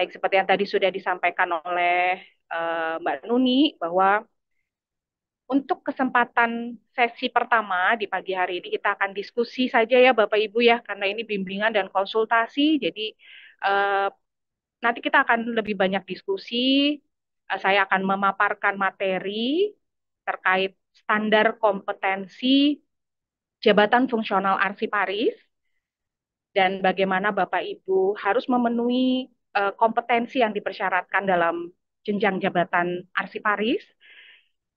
Baik seperti yang tadi sudah disampaikan oleh Mbak Nuni bahwa untuk kesempatan sesi pertama di pagi hari ini kita akan diskusi saja ya Bapak Ibu ya, karena ini bimbingan dan konsultasi. Jadi eh, nanti kita akan lebih banyak diskusi. Saya akan memaparkan materi terkait standar kompetensi jabatan fungsional arsiparis dan bagaimana Bapak Ibu harus memenuhi kompetensi yang dipersyaratkan dalam jenjang jabatan arsiparis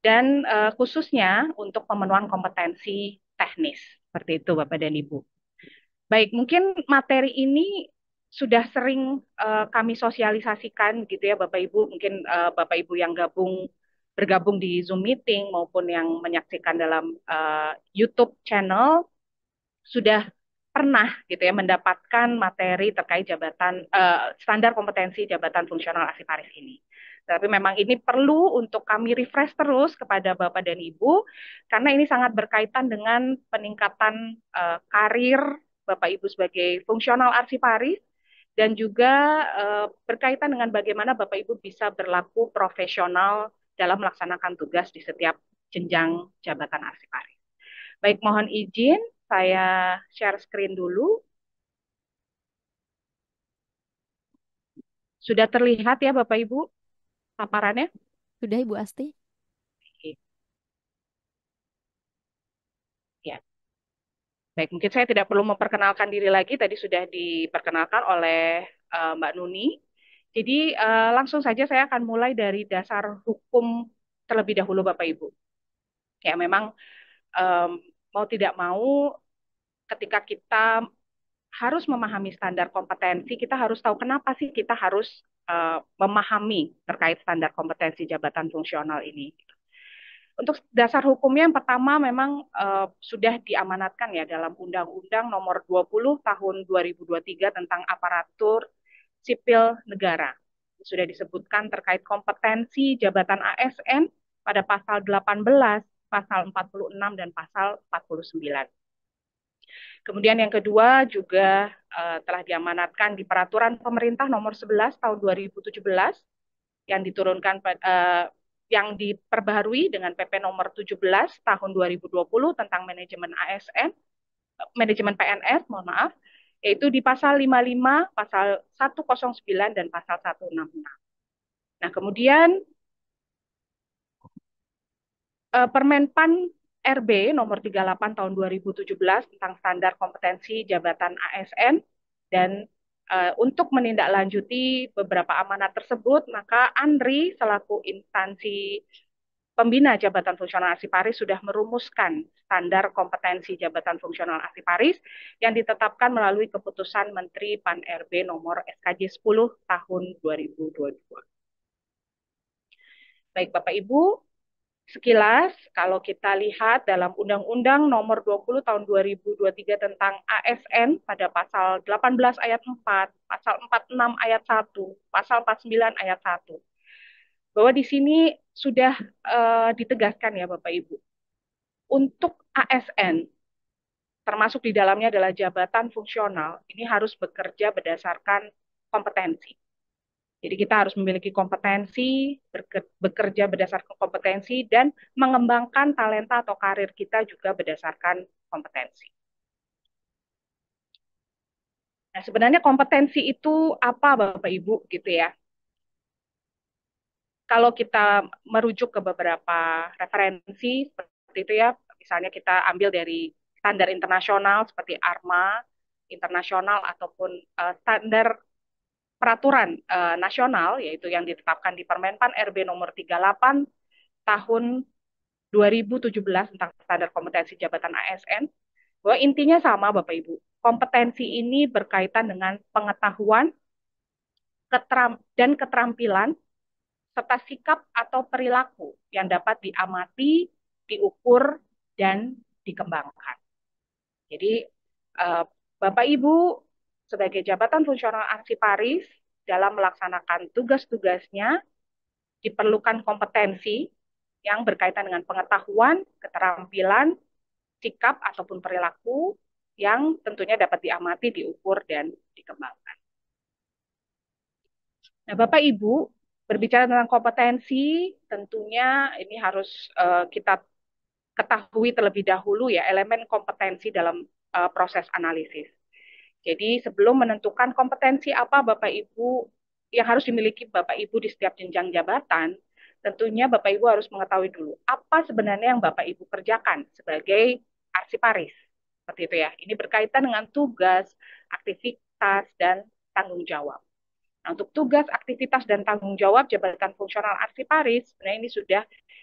dan khususnya untuk pemenuhan kompetensi teknis. Seperti itu Bapak dan Ibu. Baik, mungkin materi ini sudah sering kami sosialisasikan gitu ya Bapak Ibu, mungkin Bapak Ibu yang bergabung di Zoom meeting maupun yang menyaksikan dalam YouTube channel sudah pernah gitu ya mendapatkan materi terkait jabatan standar kompetensi jabatan fungsional arsiparis ini. Tapi memang ini perlu untuk kami refresh terus kepada Bapak dan Ibu karena ini sangat berkaitan dengan peningkatan karir Bapak Ibu sebagai fungsional arsiparis dan juga berkaitan dengan bagaimana Bapak Ibu bisa berlaku profesional dalam melaksanakan tugas di setiap jenjang jabatan arsiparis. Baik, mohon izin saya share screen dulu. Sudah terlihat ya Bapak Ibu paparannya? Sudah Ibu Asti? Oke, ya. Baik, mungkin saya tidak perlu memperkenalkan diri lagi, tadi sudah diperkenalkan oleh Mbak Nuni. Jadi langsung saja saya akan mulai dari dasar hukum terlebih dahulu Bapak Ibu. Ya memang em, mau tidak mau ketika kita harus memahami standar kompetensi, kita harus tahu kenapa sih kita harus memahami terkait standar kompetensi jabatan fungsional ini. Untuk dasar hukumnya yang pertama memang sudah diamanatkan ya dalam Undang-Undang Nomor 20 Tahun 2023 tentang aparatur sipil negara. Sudah disebutkan terkait kompetensi jabatan ASN pada pasal 18, pasal 46 dan pasal 49. Kemudian yang kedua juga telah diamanatkan di Peraturan Pemerintah Nomor 11 Tahun 2017 yang diturunkan yang diperbaharui dengan PP nomor 17 tahun 2020 tentang manajemen ASN, manajemen PNS, mohon maaf, yaitu di pasal 55, pasal 109 dan pasal 166. Nah, kemudian Permenpan RB nomor 38 tahun 2017 tentang standar kompetensi jabatan ASN dan untuk menindaklanjuti beberapa amanat tersebut, maka ANRI selaku instansi pembina jabatan fungsional arsiparis sudah merumuskan standar kompetensi jabatan fungsional arsiparis yang ditetapkan melalui keputusan Menteri Pan RB nomor SKJ 10 tahun 2022. Baik Bapak Ibu, sekilas kalau kita lihat dalam Undang-Undang Nomor 20 Tahun 2023 tentang ASN pada pasal 18 ayat 4, pasal 46 ayat 1, pasal 49 ayat 1, bahwa di sini sudah ditegaskan ya Bapak Ibu untuk ASN, termasuk di dalamnya adalah jabatan fungsional, ini harus bekerja berdasarkan kompetensi. Jadi kita harus memiliki kompetensi, bekerja berdasarkan kompetensi, dan mengembangkan talenta atau karir kita juga berdasarkan kompetensi. Nah, sebenarnya kompetensi itu apa, Bapak Ibu, gitu ya? Kalau kita merujuk ke beberapa referensi seperti itu ya, misalnya kita ambil dari standar internasional seperti ARMA internasional ataupun standar peraturan nasional yaitu yang ditetapkan di Permenpan RB nomor 38 tahun 2017 tentang standar kompetensi jabatan ASN, bahwa intinya sama Bapak Ibu. Kompetensi ini berkaitan dengan pengetahuan dan keterampilan serta sikap atau perilaku yang dapat diamati, diukur, dan dikembangkan. Jadi, Bapak Ibu sebagai jabatan fungsional arsiparis dalam melaksanakan tugas-tugasnya diperlukan kompetensi yang berkaitan dengan pengetahuan, keterampilan, sikap ataupun perilaku yang tentunya dapat diamati, diukur, dan dikembangkan. Nah, Bapak Ibu, berbicara tentang kompetensi, tentunya ini harus kita ketahui terlebih dahulu ya elemen kompetensi dalam proses analisis. Jadi sebelum menentukan kompetensi apa Bapak Ibu yang harus dimiliki Bapak Ibu di setiap jenjang jabatan, tentunya Bapak Ibu harus mengetahui dulu apa sebenarnya yang Bapak Ibu kerjakan sebagai arsiparis. Seperti itu ya. Ini berkaitan dengan tugas, aktivitas, dan tanggung jawab. Nah, untuk tugas, aktivitas, dan tanggung jawab jabatan fungsional arsiparis, sebenarnya ini sudah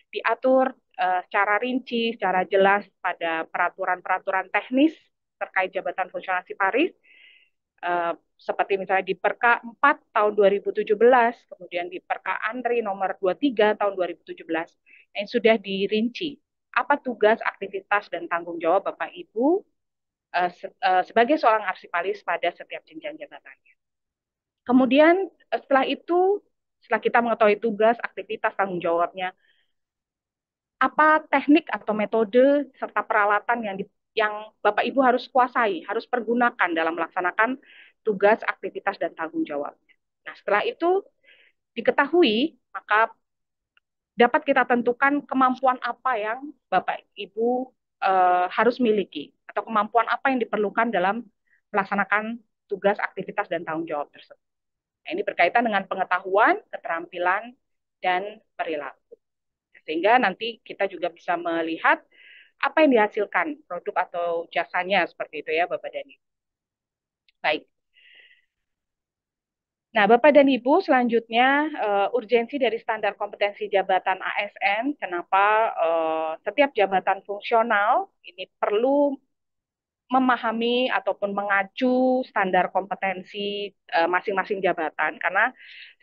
diatur secara rinci, secara jelas pada peraturan-peraturan teknis terkait jabatan fungsional arsiparis, seperti misalnya di Perka 4 tahun 2017, kemudian di Perka Andri nomor 23 tahun 2017, yang sudah dirinci apa tugas, aktivitas, dan tanggung jawab Bapak Ibu sebagai seorang arsiparis pada setiap jenjang jabatan. Kemudian setelah itu, setelah kita mengetahui tugas, aktivitas, tanggung jawabnya, apa teknik atau metode serta peralatan yang Bapak Ibu harus kuasai, harus pergunakan dalam melaksanakan tugas, aktivitas, dan tanggung jawab. Nah, setelah itu diketahui, maka dapat kita tentukan kemampuan apa yang Bapak Ibu harus miliki, atau kemampuan apa yang diperlukan dalam melaksanakan tugas, aktivitas, dan tanggung jawab tersebut. Nah, ini berkaitan dengan pengetahuan, keterampilan, dan perilaku. Sehingga nanti kita juga bisa melihat apa yang dihasilkan, produk atau jasanya seperti itu ya Bapak dan Ibu. Baik. Nah, Bapak dan Ibu, selanjutnya urgensi dari standar kompetensi jabatan ASN, kenapa setiap jabatan fungsional ini perlu memahami ataupun mengacu standar kompetensi masing-masing jabatan, karena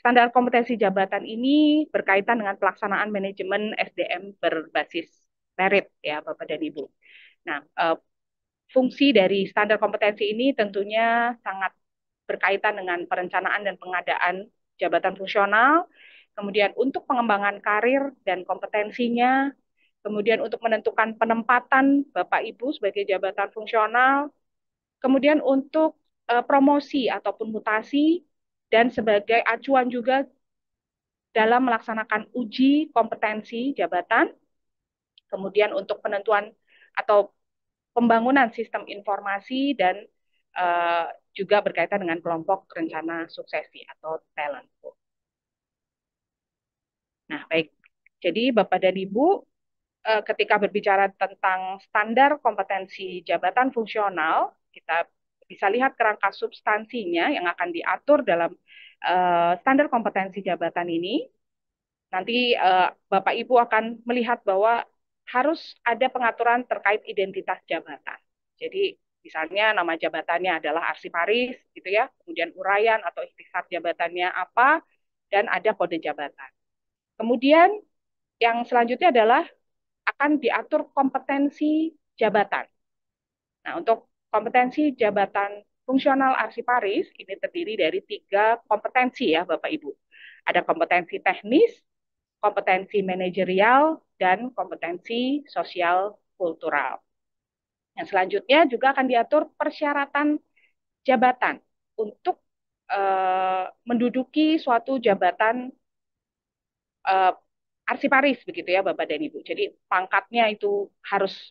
standar kompetensi jabatan ini berkaitan dengan pelaksanaan manajemen SDM berbasis merit ya Bapak dan Ibu. Nah, fungsi dari standar kompetensi ini tentunya sangat berkaitan dengan perencanaan dan pengadaan jabatan fungsional, kemudian untuk pengembangan karir dan kompetensinya, kemudian untuk menentukan penempatan Bapak Ibu sebagai jabatan fungsional, kemudian untuk promosi ataupun mutasi, dan sebagai acuan juga dalam melaksanakan uji kompetensi jabatan, kemudian untuk penentuan atau pembangunan sistem informasi, dan juga berkaitan dengan kelompok rencana suksesi atau talent pool. Nah, baik. Jadi Bapak dan Ibu, ketika berbicara tentang standar kompetensi jabatan fungsional, kita bisa lihat kerangka substansinya yang akan diatur dalam standar kompetensi jabatan ini. Nanti Bapak Ibu akan melihat bahwa harus ada pengaturan terkait identitas jabatan. Jadi misalnya nama jabatannya adalah arsiparis, gitu ya. Kemudian uraian atau ikhtisar jabatannya apa, dan ada kode jabatan. Kemudian yang selanjutnya adalah akan diatur kompetensi jabatan. Nah, untuk kompetensi jabatan fungsional arsiparis ini terdiri dari 3 kompetensi ya Bapak Ibu. Ada kompetensi teknis, kompetensi manajerial, dan kompetensi sosial kultural. Yang selanjutnya juga akan diatur persyaratan jabatan untuk menduduki suatu jabatan uh, arsiparis begitu ya Bapak dan Ibu. Jadi pangkatnya itu harus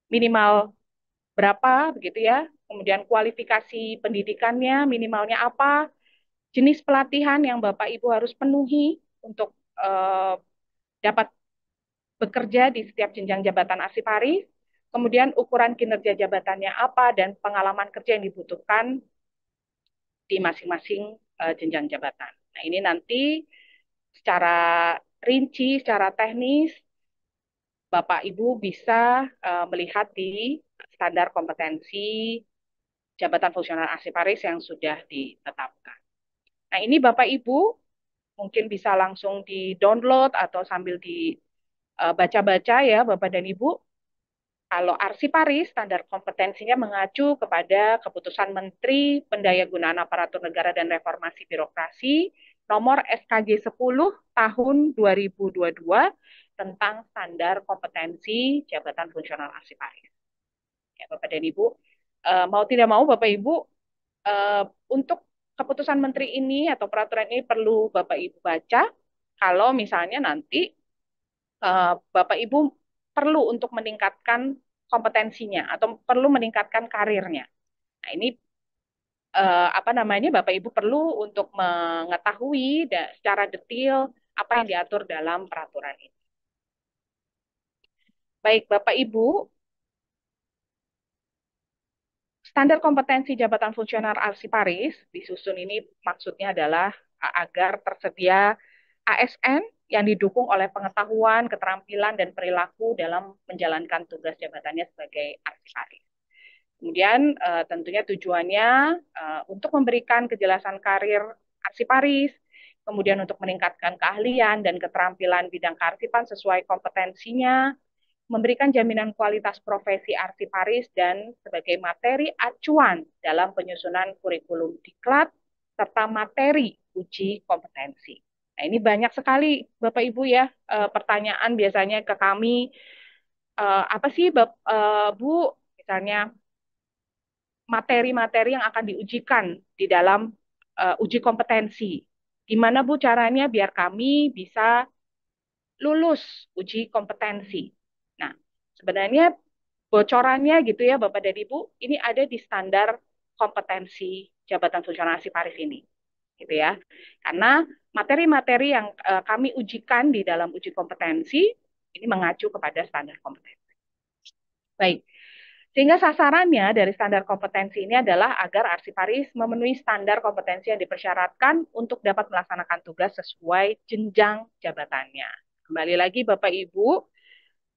minimal berapa begitu ya. Kemudian kualifikasi pendidikannya minimalnya apa, jenis pelatihan yang Bapak Ibu harus penuhi untuk dapat bekerja di setiap jenjang jabatan arsiparis, kemudian ukuran kinerja jabatannya apa, dan pengalaman kerja yang dibutuhkan di masing-masing jenjang jabatan. Nah, ini nanti secara rinci, secara teknis, Bapak Ibu bisa melihat di standar kompetensi jabatan fungsional arsiparis yang sudah ditetapkan. Nah, ini Bapak Ibu mungkin bisa langsung di-download atau sambil dibaca-baca ya Bapak dan Ibu. Kalau arsiparis, standar kompetensinya mengacu kepada Keputusan Menteri Pendayagunaan Aparatur Negara dan Reformasi Birokrasi nomor SKG 10 tahun 2022 tentang standar kompetensi jabatan fungsional arsiparis. Ya, Bapak dan Ibu, mau tidak mau Bapak Ibu, untuk keputusan menteri ini atau peraturan ini perlu Bapak Ibu baca kalau misalnya nanti Bapak Ibu perlu untuk meningkatkan kompetensinya atau perlu meningkatkan karirnya. Nah, ini apa namanya Bapak Ibu perlu untuk mengetahui secara detail apa yang diatur dalam peraturan ini. Baik, Bapak Ibu, standar kompetensi jabatan fungsional Arsiparis disusun ini maksudnya adalah agar tersedia ASN yang didukung oleh pengetahuan, keterampilan, dan perilaku dalam menjalankan tugas jabatannya sebagai arsiparis. Kemudian tentunya tujuannya untuk memberikan kejelasan karir arsiparis, kemudian untuk meningkatkan keahlian dan keterampilan bidang kearsipan sesuai kompetensinya, memberikan jaminan kualitas profesi arsiparis dan sebagai materi acuan dalam penyusunan kurikulum diklat serta materi uji kompetensi. Nah, ini banyak sekali Bapak Ibu ya pertanyaan biasanya ke kami apa sih Bu misalnya materi-materi yang akan diujikan di dalam uji kompetensi. Gimana Bu caranya biar kami bisa lulus uji kompetensi? Nah, sebenarnya bocorannya gitu ya Bapak dan Ibu, ini ada di standar kompetensi jabatan fungsional Paris ini. Gitu ya. Karena materi-materi yang kami ujikan di dalam uji kompetensi ini mengacu kepada standar kompetensi. Baik. Sehingga sasarannya dari standar kompetensi ini adalah agar arsiparis memenuhi standar kompetensi yang dipersyaratkan untuk dapat melaksanakan tugas sesuai jenjang jabatannya. Kembali lagi Bapak Ibu,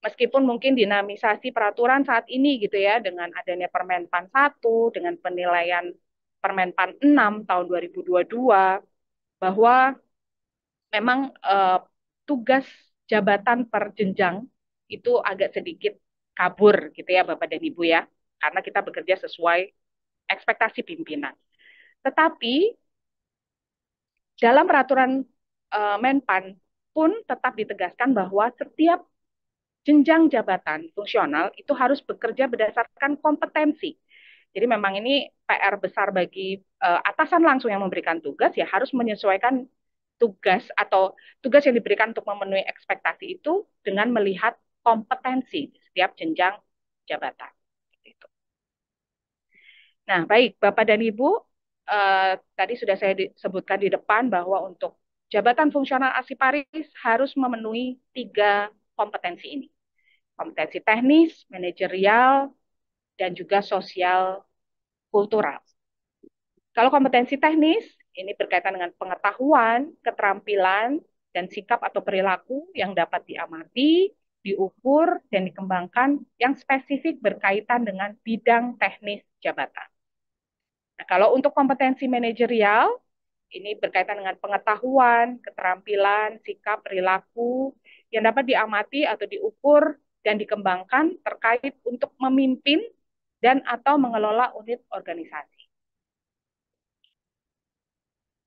meskipun mungkin dinamisasi peraturan saat ini gitu ya, dengan adanya Permenpan 1, dengan penilaian Permenpan 6 tahun 2022, bahwa memang tugas jabatan per jenjang itu agak sedikit kabur gitu ya Bapak dan Ibu ya, karena kita bekerja sesuai ekspektasi pimpinan. Tetapi dalam peraturan Menpan pun tetap ditegaskan bahwa setiap jenjang jabatan fungsional itu harus bekerja berdasarkan kompetensi. Jadi memang ini PR besar bagi atasan langsung yang memberikan tugas ya harus menyesuaikan tugas atau tugas yang diberikan untuk memenuhi ekspektasi itu dengan melihat kompetensi setiap jenjang jabatan. Nah, baik Bapak dan Ibu, tadi sudah saya sebutkan di depan bahwa untuk jabatan fungsional arsiparis harus memenuhi 3 kompetensi ini. Kompetensi teknis, manajerial, dan juga sosial kultural. Kalau kompetensi teknis, ini berkaitan dengan pengetahuan, keterampilan, dan sikap atau perilaku yang dapat diamati, diukur, dan dikembangkan yang spesifik berkaitan dengan bidang teknis jabatan. Nah, kalau untuk kompetensi manajerial, ini berkaitan dengan pengetahuan, keterampilan, sikap, perilaku yang dapat diamati atau diukur dan dikembangkan terkait untuk memimpin dan atau mengelola unit organisasi.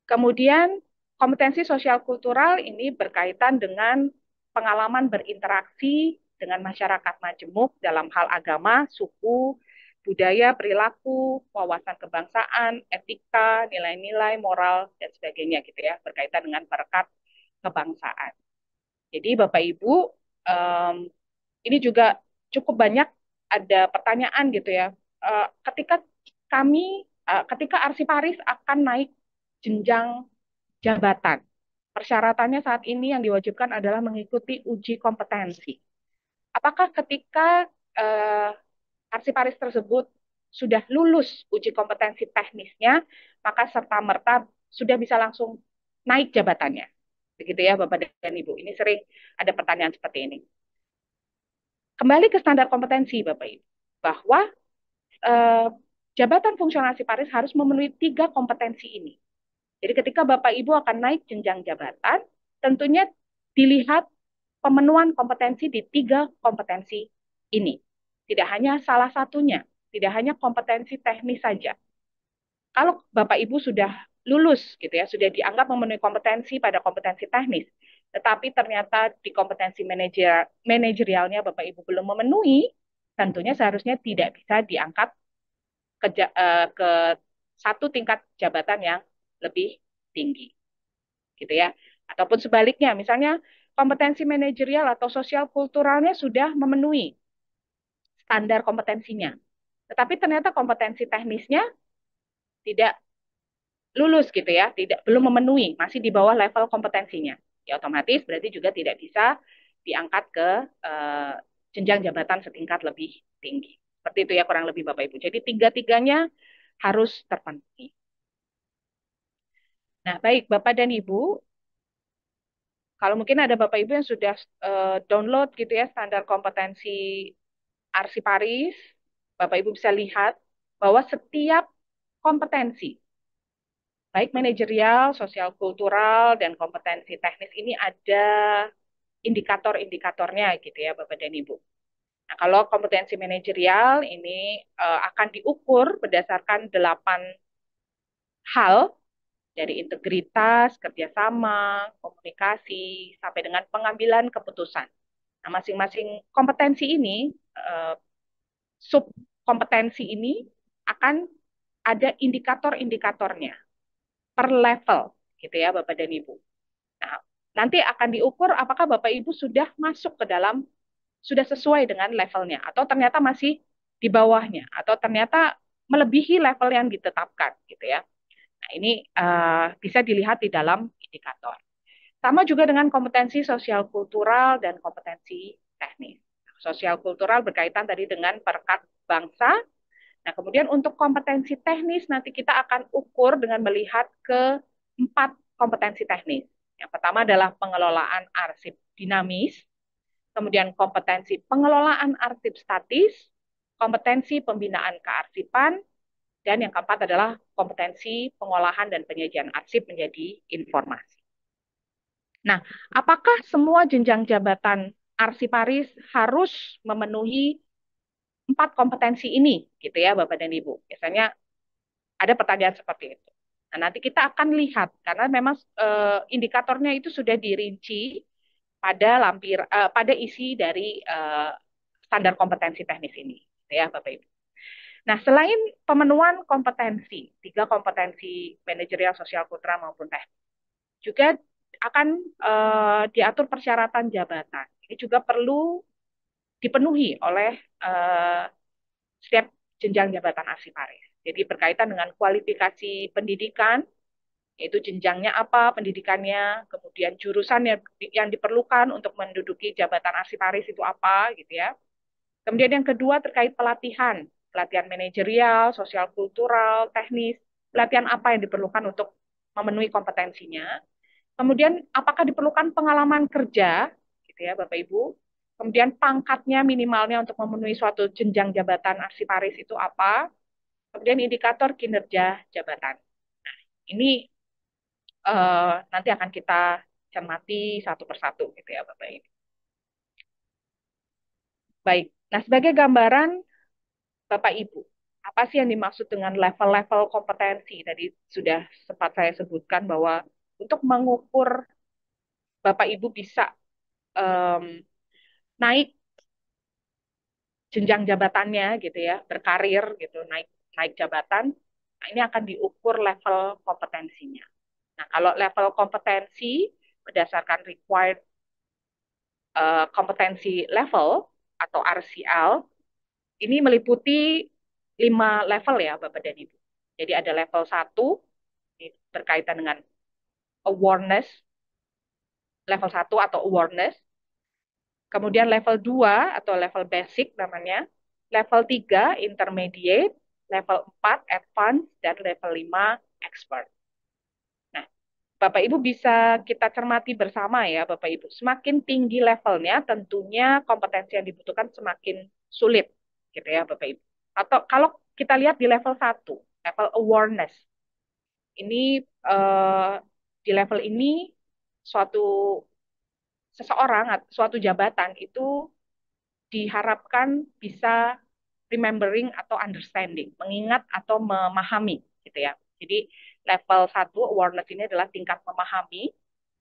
Kemudian kompetensi sosial kultural ini berkaitan dengan pengalaman berinteraksi dengan masyarakat majemuk dalam hal agama, suku, budaya, perilaku, wawasan kebangsaan, etika, nilai-nilai, moral, dan sebagainya gitu ya, berkaitan dengan perekat kebangsaan. Jadi Bapak Ibu, um, ini juga cukup banyak ada pertanyaan gitu ya. Ketika ketika Arsiparis akan naik jenjang jabatan, persyaratannya saat ini yang diwajibkan adalah mengikuti uji kompetensi. Apakah ketika Arsiparis tersebut sudah lulus uji kompetensi teknisnya, maka serta-merta sudah bisa langsung naik jabatannya? Begitu ya Bapak dan Ibu. Ini sering ada pertanyaan seperti ini. Kembali ke standar kompetensi Bapak Ibu, bahwa eh, jabatan fungsional Arsiparis harus memenuhi 3 kompetensi ini. Jadi ketika Bapak Ibu akan naik jenjang jabatan, tentunya dilihat pemenuhan kompetensi di 3 kompetensi ini. Tidak hanya salah satunya, tidak hanya kompetensi teknis saja. Kalau Bapak Ibu sudah lulus gitu ya, sudah dianggap memenuhi kompetensi pada kompetensi teknis, tetapi ternyata di kompetensi manajerialnya Bapak Ibu belum memenuhi, tentunya seharusnya tidak bisa diangkat ke satu tingkat jabatan yang lebih tinggi, gitu ya. Ataupun sebaliknya, misalnya kompetensi manajerial atau sosial kulturalnya sudah memenuhi standar kompetensinya, tetapi ternyata kompetensi teknisnya tidak lulus gitu ya, tidak belum memenuhi, masih di bawah level kompetensinya. Ya otomatis berarti juga tidak bisa diangkat ke eh, jenjang jabatan setingkat lebih tinggi. Seperti itu ya kurang lebih Bapak Ibu. Jadi tiga-tiganya harus terpenuhi. Nah, baik Bapak dan Ibu, kalau mungkin ada Bapak Ibu yang sudah download gitu ya standar kompetensi Arsiparis, Bapak Ibu bisa lihat bahwa setiap kompetensi baik manajerial, sosial kultural, dan kompetensi teknis ini ada indikator-indikatornya gitu ya Bapak dan Ibu. Nah, kalau kompetensi manajerial ini akan diukur berdasarkan 8 hal dari integritas, kerjasama, komunikasi, sampai dengan pengambilan keputusan. Nah, masing-masing kompetensi ini, sub kompetensi ini akan ada indikator-indikatornya per level, gitu ya Bapak dan Ibu. Nah, nanti akan diukur apakah Bapak Ibu sudah masuk ke dalam, sudah sesuai dengan levelnya, atau ternyata masih di bawahnya, atau ternyata melebihi level yang ditetapkan, gitu ya. Nah, ini bisa dilihat di dalam indikator. Sama juga dengan kompetensi sosial kultural dan kompetensi teknis. Sosial kultural berkaitan tadi dengan perekat bangsa. Nah, kemudian untuk kompetensi teknis nanti kita akan ukur dengan melihat ke 4 kompetensi teknis. Yang pertama adalah pengelolaan arsip dinamis, kemudian kompetensi pengelolaan arsip statis, kompetensi pembinaan kearsipan, dan yang keempat adalah kompetensi pengolahan dan penyajian arsip menjadi informasi. Nah, apakah semua jenjang jabatan arsiparis harus memenuhi 4 kompetensi ini, gitu ya, Bapak dan Ibu? Biasanya ada pertanyaan seperti itu. Nah, nanti kita akan lihat karena memang indikatornya itu sudah dirinci pada pada isi dari standar kompetensi teknis ini, gitu ya, Bapak Ibu. Nah, selain pemenuhan kompetensi, 3 kompetensi manajerial, sosial, kultural maupun teknis, juga akan diatur persyaratan jabatan. Ini juga perlu dipenuhi oleh uh, setiap jenjang jabatan arsiparis. Jadi berkaitan dengan kualifikasi pendidikan, yaitu jenjangnya apa, pendidikannya, kemudian jurusan yang diperlukan untuk menduduki jabatan arsiparis itu apa, gitu ya. Kemudian yang kedua terkait pelatihan, pelatihan manajerial, sosial kultural, teknis, pelatihan apa yang diperlukan untuk memenuhi kompetensinya. Kemudian apakah diperlukan pengalaman kerja, gitu ya Bapak Ibu. Kemudian pangkatnya minimalnya untuk memenuhi suatu jenjang jabatan arsiparis itu apa. Kemudian indikator kinerja jabatan. Ini nanti akan kita cermati satu persatu gitu ya Bapak Ibu. Baik, nah sebagai gambaran Bapak Ibu, apa sih yang dimaksud dengan level-level kompetensi? Tadi sudah sempat saya sebutkan bahwa untuk mengukur Bapak Ibu bisa um, naik jenjang jabatannya gitu ya, berkarir gitu, naik naik jabatan, nah ini akan diukur level kompetensinya. Nah, kalau level kompetensi berdasarkan required kompetensi level atau RCL, ini meliputi 5 level ya Bapak dan Ibu. Jadi ada level 1, ini berkaitan dengan awareness, level 1 atau awareness, kemudian level 2 atau level basic namanya, level 3 intermediate, level 4 advanced, dan level 5 expert. Nah, Bapak Ibu bisa kita cermati bersama ya Bapak Ibu. Semakin tinggi levelnya tentunya kompetensi yang dibutuhkan semakin sulit gitu ya Bapak Ibu. Atau kalau kita lihat di level 1, level awareness. Ini di level ini suatu seseorang, suatu jabatan itu diharapkan bisa remembering atau understanding, mengingat atau memahami gitu ya. Jadi level 1 awareness ini adalah tingkat memahami,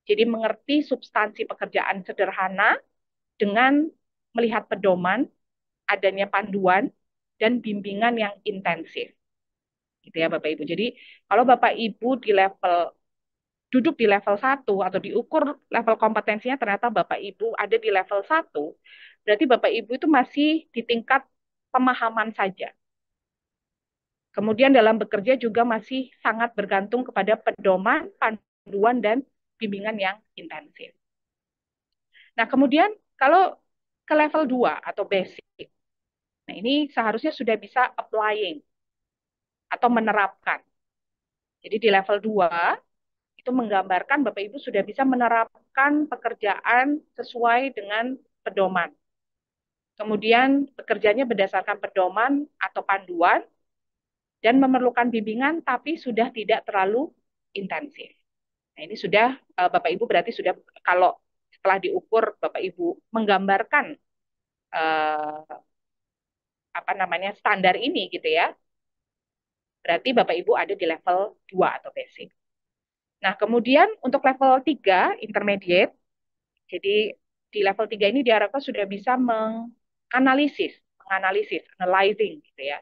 jadi mengerti substansi pekerjaan sederhana dengan melihat pedoman, adanya panduan dan bimbingan yang intensif. gitu ya Bapak Ibu. Jadi kalau Bapak Ibu duduk di level 1 atau diukur level kompetensinya ternyata Bapak Ibu ada di level 1, berarti Bapak Ibu itu masih di tingkat pemahaman saja. Kemudian dalam bekerja juga masih sangat bergantung kepada pedoman, panduan, dan bimbingan yang intensif. Nah, kemudian kalau ke level 2 atau basic, nah ini seharusnya sudah bisa applying atau menerapkan. Jadi di level 2 itu menggambarkan Bapak Ibu sudah bisa menerapkan pekerjaan sesuai dengan pedoman. Kemudian bekerjanya berdasarkan pedoman atau panduan dan memerlukan bimbingan tapi sudah tidak terlalu intensif. Nah, ini sudah Bapak Ibu berarti sudah kalau setelah diukur Bapak Ibu menggambarkan eh, apa namanya standar ini gitu ya. Berarti Bapak Ibu ada di level 2 atau basic. Nah, kemudian untuk level 3 intermediate, jadi di level 3 ini diharapkan sudah bisa menganalisis, analyzing gitu ya.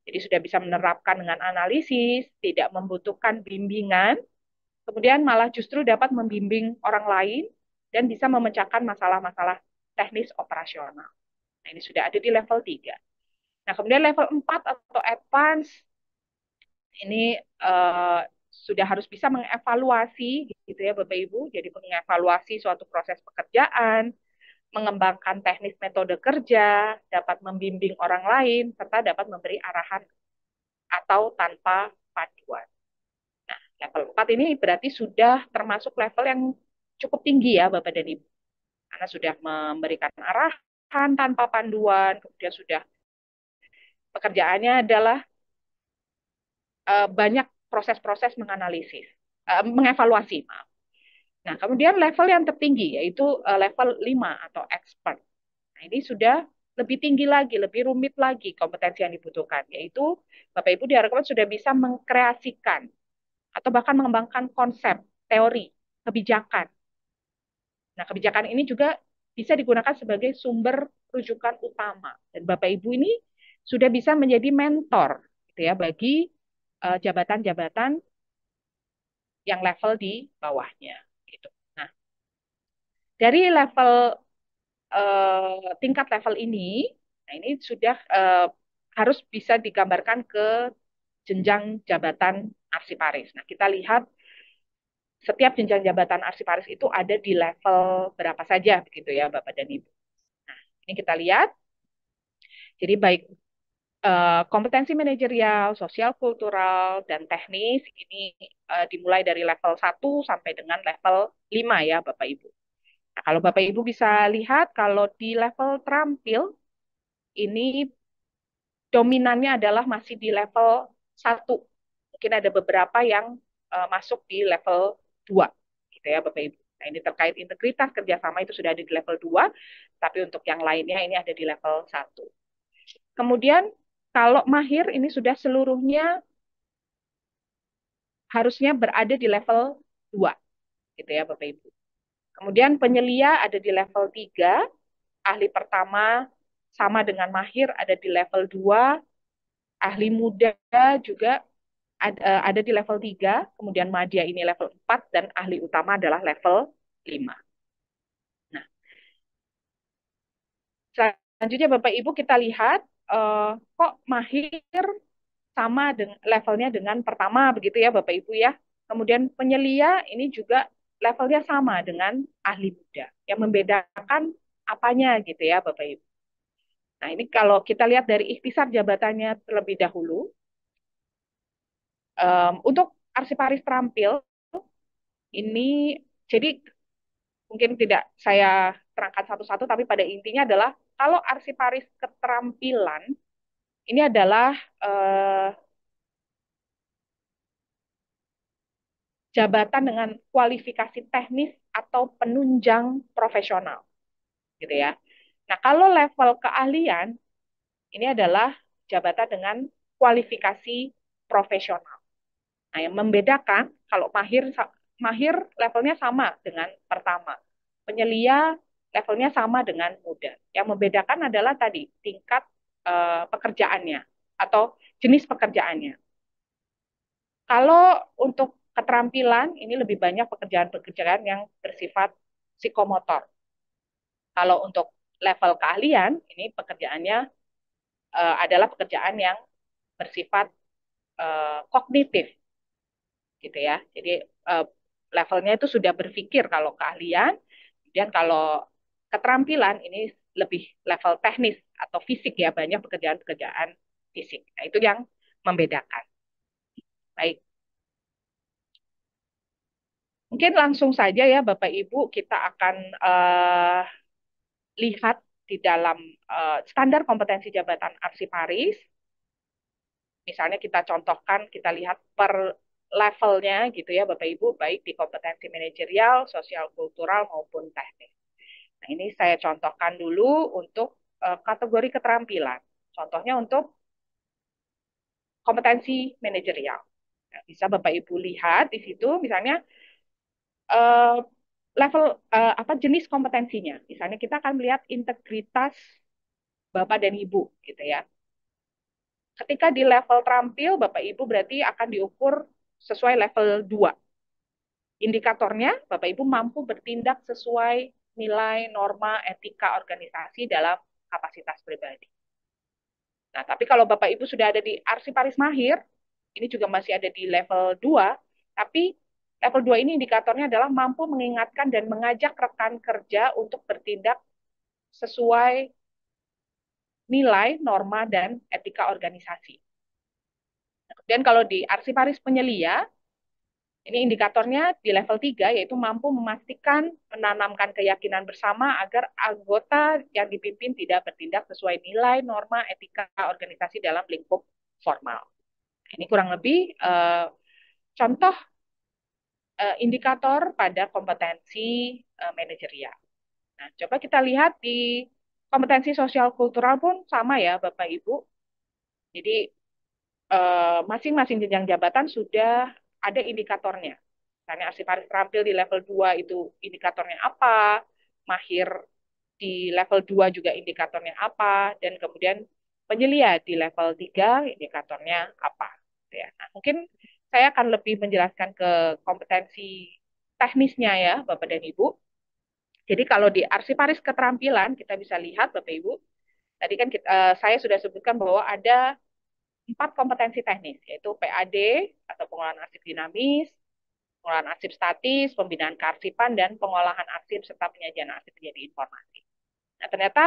Jadi sudah bisa menerapkan dengan analisis, tidak membutuhkan bimbingan, kemudian malah justru dapat membimbing orang lain dan bisa memecahkan masalah-masalah teknis operasional. Nah, ini sudah ada di level 3. Nah, kemudian level 4 atau advance ini sudah harus bisa mengevaluasi gitu ya Bapak Ibu. Jadi mengevaluasi suatu proses pekerjaan, mengembangkan teknis metode kerja, dapat membimbing orang lain, serta dapat memberi arahan atau tanpa panduan. Nah, level 4 ini berarti sudah termasuk level yang cukup tinggi ya Bapak dan Ibu. Karena sudah memberikan arahan tanpa panduan, kemudian sudah pekerjaannya adalah banyak proses-proses mengevaluasi, maaf. Nah, kemudian level yang tertinggi yaitu level 5 atau expert. Nah, ini sudah lebih tinggi lagi, lebih rumit lagi kompetensi yang dibutuhkan, yaitu Bapak Ibu diharapkan sudah bisa mengkreasikan atau bahkan mengembangkan konsep, teori, kebijakan. Nah, kebijakan ini juga bisa digunakan sebagai sumber rujukan utama. Dan Bapak Ibu ini sudah bisa menjadi mentor gitu ya bagi jabatan-jabatan yang level di bawahnya gitu. Nah, dari tingkat level ini, nah ini sudah harus bisa digambarkan ke jenjang jabatan arsiparis. Nah, kita lihat setiap jenjang jabatan arsiparis itu ada di level berapa saja begitu ya Bapak dan Ibu. Nah, ini kita lihat. Jadi baik kompetensi manajerial, sosial kultural, dan teknis ini dimulai dari level 1 sampai dengan level 5 ya Bapak Ibu. Nah, kalau Bapak Ibu bisa lihat kalau di level terampil ini dominannya adalah masih di level 1. Mungkin ada beberapa yang masuk di level 2 gitu ya Bapak Ibu. Nah, ini terkait integritas kerjasama itu sudah ada di level 2, tapi untuk yang lainnya ini ada di level 1. Kemudian kalau mahir ini sudah seluruhnya harusnya berada di level 2 gitu ya Bapak Ibu. Kemudian penyelia ada di level 3, ahli pertama sama dengan mahir ada di level 2, ahli muda juga ada di level 3, kemudian madya ini level 4, dan ahli utama adalah level 5. Nah, selanjutnya Bapak Ibu kita lihat kok mahir sama levelnya dengan pertama begitu ya Bapak Ibu ya. Kemudian penyelia ini juga levelnya sama dengan ahli muda. Yang membedakan apanya gitu ya Bapak Ibu. Nah, ini kalau kita lihat dari ikhtisar jabatannya terlebih dahulu, untuk arsiparis terampil ini jadi mungkin tidak saya terangkan satu-satu, tapi pada intinya adalah kalau arsiparis keterampilan ini adalah jabatan dengan kualifikasi teknis atau penunjang profesional, gitu ya. Nah, kalau level keahlian ini adalah jabatan dengan kualifikasi profesional. Nah, yang membedakan kalau mahir levelnya sama dengan pertama. Penyelia levelnya sama dengan muda. Yang membedakan adalah tadi tingkat pekerjaannya atau jenis pekerjaannya. Kalau untuk keterampilan, ini lebih banyak pekerjaan-pekerjaan yang bersifat psikomotor. Kalau untuk level keahlian, ini pekerjaannya adalah pekerjaan yang bersifat kognitif, gitu ya. Jadi uh, levelnya itu sudah berpikir kalau keahlian, kemudian kalau keterampilan ini lebih level teknis atau fisik ya, banyak pekerjaan-pekerjaan fisik. Nah, itu yang membedakan. Baik, mungkin langsung saja ya Bapak Ibu kita akan lihat di dalam standar kompetensi jabatan arsiparis. Misalnya kita contohkan, kita lihat per levelnya gitu ya Bapak Ibu, baik di kompetensi manajerial, sosial kultural maupun teknis. Nah, ini saya contohkan dulu untuk kategori keterampilan. Contohnya untuk kompetensi manajerial. Nah, bisa Bapak Ibu lihat di situ misalnya eh, level apa jenis kompetensinya. Misalnya kita akan melihat integritas Bapak dan Ibu gitu ya. Ketika di level terampil Bapak Ibu berarti akan diukur sesuai level 2. Indikatornya Bapak Ibu mampu bertindak sesuai nilai norma etika organisasi dalam kapasitas pribadi. Nah, tapi kalau Bapak Ibu sudah ada di arsiparis mahir, ini juga masih ada di level 2, tapi level 2 ini indikatornya adalah mampu mengingatkan dan mengajak rekan kerja untuk bertindak sesuai nilai, norma, dan etika organisasi. Dan kalau di arsiparis penyelia, ini indikatornya di level 3, yaitu mampu memastikan menanamkan keyakinan bersama agar anggota yang dipimpin tidak bertindak sesuai nilai, norma, etika organisasi dalam lingkup formal. Ini kurang lebih contoh indikator pada kompetensi manajerial. Nah, coba kita lihat di kompetensi sosial kultural pun sama ya, Bapak Ibu. Jadi masing-masing jenjang jabatan sudah ada indikatornya. Misalnya arsiparis terampil di level 2 itu indikatornya apa, mahir di level 2 juga indikatornya apa, dan kemudian penyelia di level 3 indikatornya apa. Ya. Nah, mungkin saya akan lebih menjelaskan ke kompetensi teknisnya ya, Bapak dan Ibu. Jadi kalau di arsiparis keterampilan kita bisa lihat Bapak Ibu, tadi kan saya sudah sebutkan bahwa ada 4 kompetensi teknis, yaitu PAD atau pengolahan arsip dinamis, pengolahan arsip statis, pembinaan kearsipan, dan pengolahan arsip serta penyajian arsip menjadi informasi. Nah, ternyata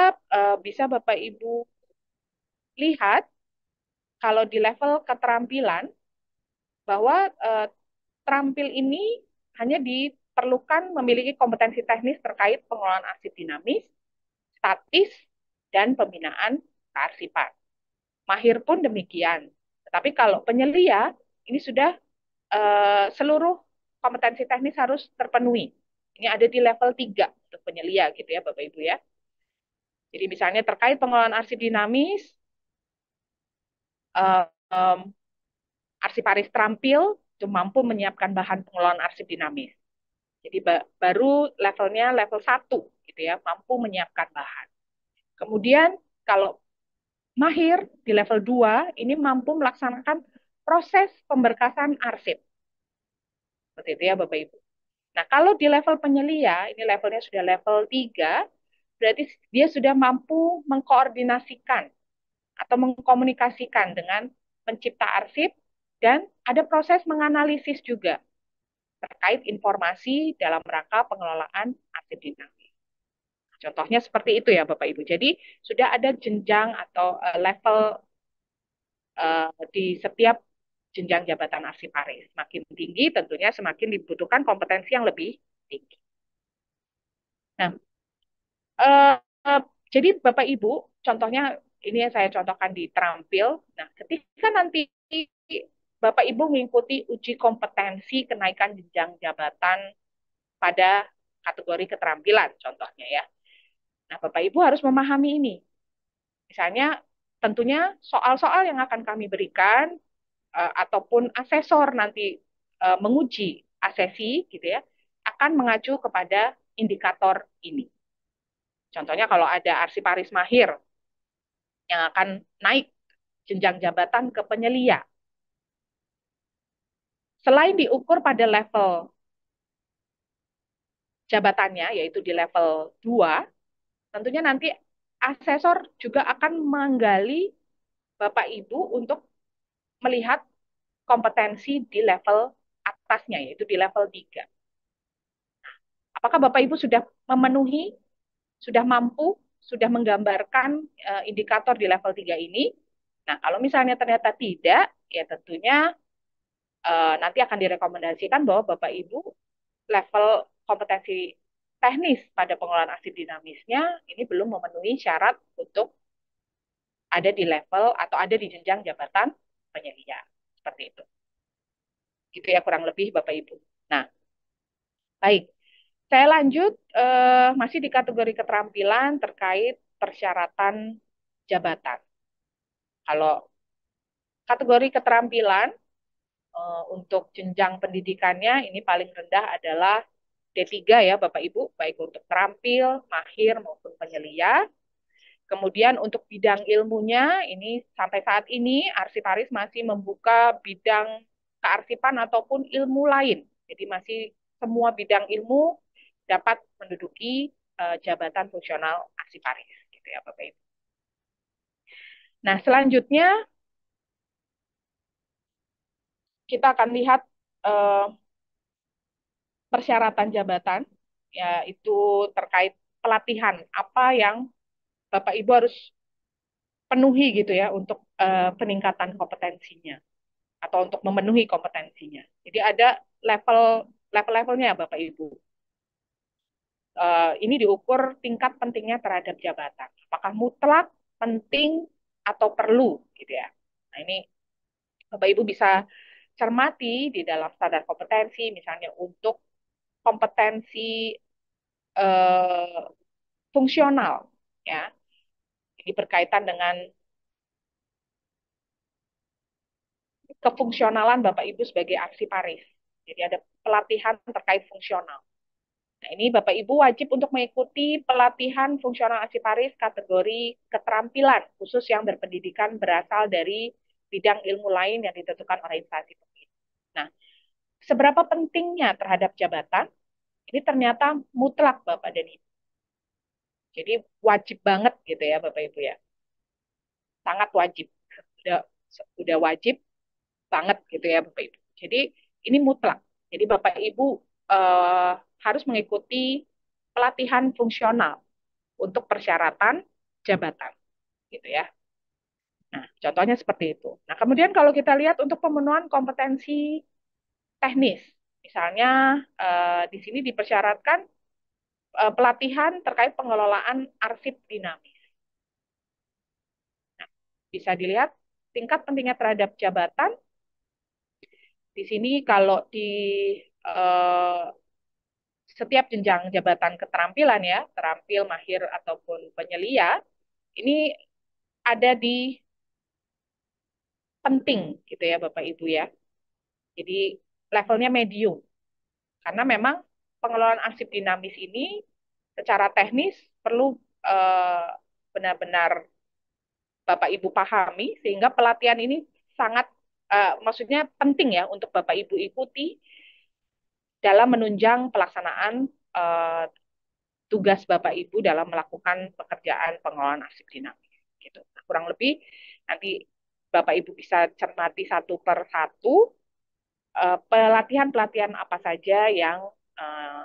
bisa Bapak Ibu lihat kalau di level keterampilan bahwa terampil ini hanya diperlukan memiliki kompetensi teknis terkait pengolahan arsip dinamis, statis, dan pembinaan kearsipan. Mahir pun demikian. Tetapi kalau penyelia, ini sudah seluruh kompetensi teknis harus terpenuhi. Ini ada di level 3 untuk penyelia gitu ya Bapak Ibu ya. Jadi misalnya terkait pengolahan arsip dinamis, uh, um, arsiparis terampil itu mampu menyiapkan bahan pengolahan arsip dinamis. Jadi baru levelnya level 1 gitu ya, mampu menyiapkan bahan. Kemudian kalau mahir di level 2 ini mampu melaksanakan proses pemberkasan arsip. Seperti itu ya Bapak Ibu. Nah, kalau di level penyelia, ini levelnya sudah level 3, berarti dia sudah mampu mengkoordinasikan atau mengkomunikasikan dengan pencipta arsip dan ada proses menganalisis juga terkait informasi dalam rangka pengelolaan arsip dinamis. Contohnya seperti itu ya Bapak Ibu. Jadi sudah ada jenjang atau level di setiap jenjang jabatan arsiparis. Semakin tinggi tentunya semakin dibutuhkan kompetensi yang lebih tinggi. Nah, eh, eh, jadi Bapak Ibu, contohnya ini yang saya contohkan di terampil. Nah, ketika nanti Bapak Ibu mengikuti uji kompetensi kenaikan jenjang jabatan pada kategori keterampilan, contohnya ya. Nah, Bapak Ibu harus memahami ini. Misalnya, tentunya soal-soal yang akan kami berikan ataupun asesor nanti menguji asesi gitu ya, akan mengacu kepada indikator ini. Contohnya kalau ada arsiparis mahir yang akan naik jenjang jabatan ke penyelia. Selain diukur pada level jabatannya, yaitu di level 2, tentunya nanti asesor juga akan menggali Bapak Ibu untuk melihat kompetensi di level atasnya, yaitu di level 3. Apakah Bapak Ibu sudah memenuhi, sudah mampu, sudah menggambarkan indikator di level 3 ini? Nah, kalau misalnya ternyata tidak, ya tentunya nanti akan direkomendasikan bahwa Bapak Ibu level kompetensi teknis pada pengelolaan arsip dinamisnya ini belum memenuhi syarat untuk ada di level atau ada di jenjang jabatan penyelia. Seperti itu. Gitu ya kurang lebih Bapak Ibu. Nah, baik. Saya lanjut masih di kategori keterampilan terkait persyaratan jabatan. Kalau kategori keterampilan untuk jenjang pendidikannya ini paling rendah adalah D3 ya Bapak Ibu, baik untuk terampil, mahir maupun penyelia. Kemudian untuk bidang ilmunya ini sampai saat ini Arsiparis masih membuka bidang kearsipan ataupun ilmu lain. Jadi masih semua bidang ilmu dapat menduduki jabatan fungsional Arsiparis gitu ya Bapak Ibu. Nah, selanjutnya kita akan lihat uh, persyaratan jabatan yaitu terkait pelatihan apa yang Bapak Ibu harus penuhi gitu ya untuk peningkatan kompetensinya atau untuk memenuhi kompetensinya. Jadi ada level-levelnya ya Bapak Ibu. Ini diukur tingkat pentingnya terhadap jabatan. Apakah mutlak, penting, atau perlu gitu ya. Nah ini Bapak Ibu bisa cermati di dalam standar kompetensi, misalnya untuk kompetensi eh, fungsional, ya. Ini berkaitan dengan kefungsionalan Bapak Ibu sebagai aksiparis. Jadi ada pelatihan terkait fungsional. Nah, ini Bapak Ibu wajib untuk mengikuti pelatihan fungsional aksiparis kategori keterampilan khusus yang berpendidikan berasal dari bidang ilmu lain yang ditentukan oleh instansi pemerintah. Nah, seberapa pentingnya terhadap jabatan? Ini ternyata mutlak Bapak dan Ibu. Jadi wajib banget gitu ya Bapak Ibu ya. Sangat wajib. Udah, udah wajib banget gitu ya Bapak Ibu. Jadi ini mutlak. Jadi Bapak Ibu eh, harus mengikuti pelatihan fungsional untuk persyaratan jabatan gitu ya. Nah, contohnya seperti itu. Nah, kemudian kalau kita lihat untuk pemenuhan kompetensi teknis, misalnya di sini dipersyaratkan pelatihan terkait pengelolaan arsip dinamis. Nah, bisa dilihat tingkat pentingnya terhadap jabatan. Di sini kalau di eh, setiap jenjang jabatan keterampilan ya, terampil, mahir, ataupun penyelia, ini ada di penting gitu ya Bapak Ibu ya. Jadi levelnya medium. Karena memang pengelolaan arsip dinamis ini secara teknis perlu eh, benar-benar Bapak Ibu pahami sehingga pelatihan ini sangat maksudnya penting ya untuk Bapak Ibu ikuti dalam menunjang pelaksanaan eh, tugas Bapak Ibu dalam melakukan pekerjaan pengelolaan arsip dinamis. Gitu. Nah, kurang lebih nanti Bapak Ibu bisa cermati satu per satu pelatihan-pelatihan apa saja yang uh,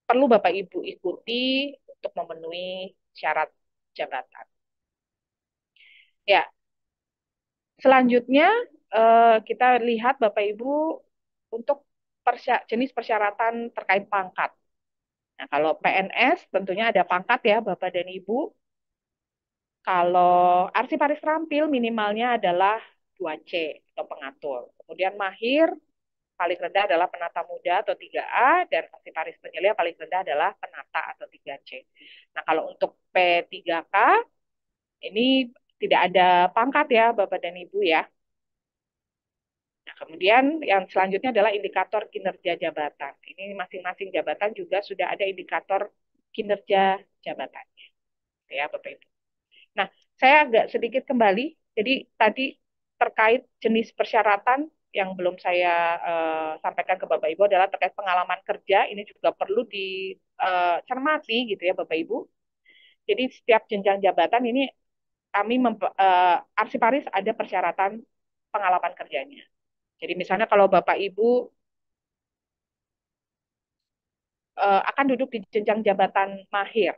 perlu Bapak Ibu ikuti untuk memenuhi syarat jabatan. Ya, selanjutnya kita lihat Bapak Ibu untuk jenis persyaratan terkait pangkat. Nah, kalau PNS tentunya ada pangkat ya Bapak dan Ibu. Kalau arsiparis terampil minimalnya adalah 2C atau pengatur. Kemudian mahir paling rendah adalah penata muda atau 3A dan arsiparis penyelia paling rendah adalah penata atau 3C. Nah, kalau untuk P3K ini tidak ada pangkat ya Bapak dan Ibu ya. Nah, kemudian yang selanjutnya adalah indikator kinerja jabatan. Ini masing-masing jabatan juga sudah ada indikator kinerja jabatannya. Ya, Bapak Ibu. Nah, saya agak sedikit kembali. Jadi tadi terkait jenis persyaratan yang belum saya sampaikan ke Bapak Ibu adalah terkait pengalaman kerja. Ini juga perlu dicermati gitu ya Bapak Ibu. Jadi setiap jenjang jabatan ini kami Arsiparis ada persyaratan pengalaman kerjanya. Jadi misalnya kalau Bapak Ibu akan duduk di jenjang jabatan mahir,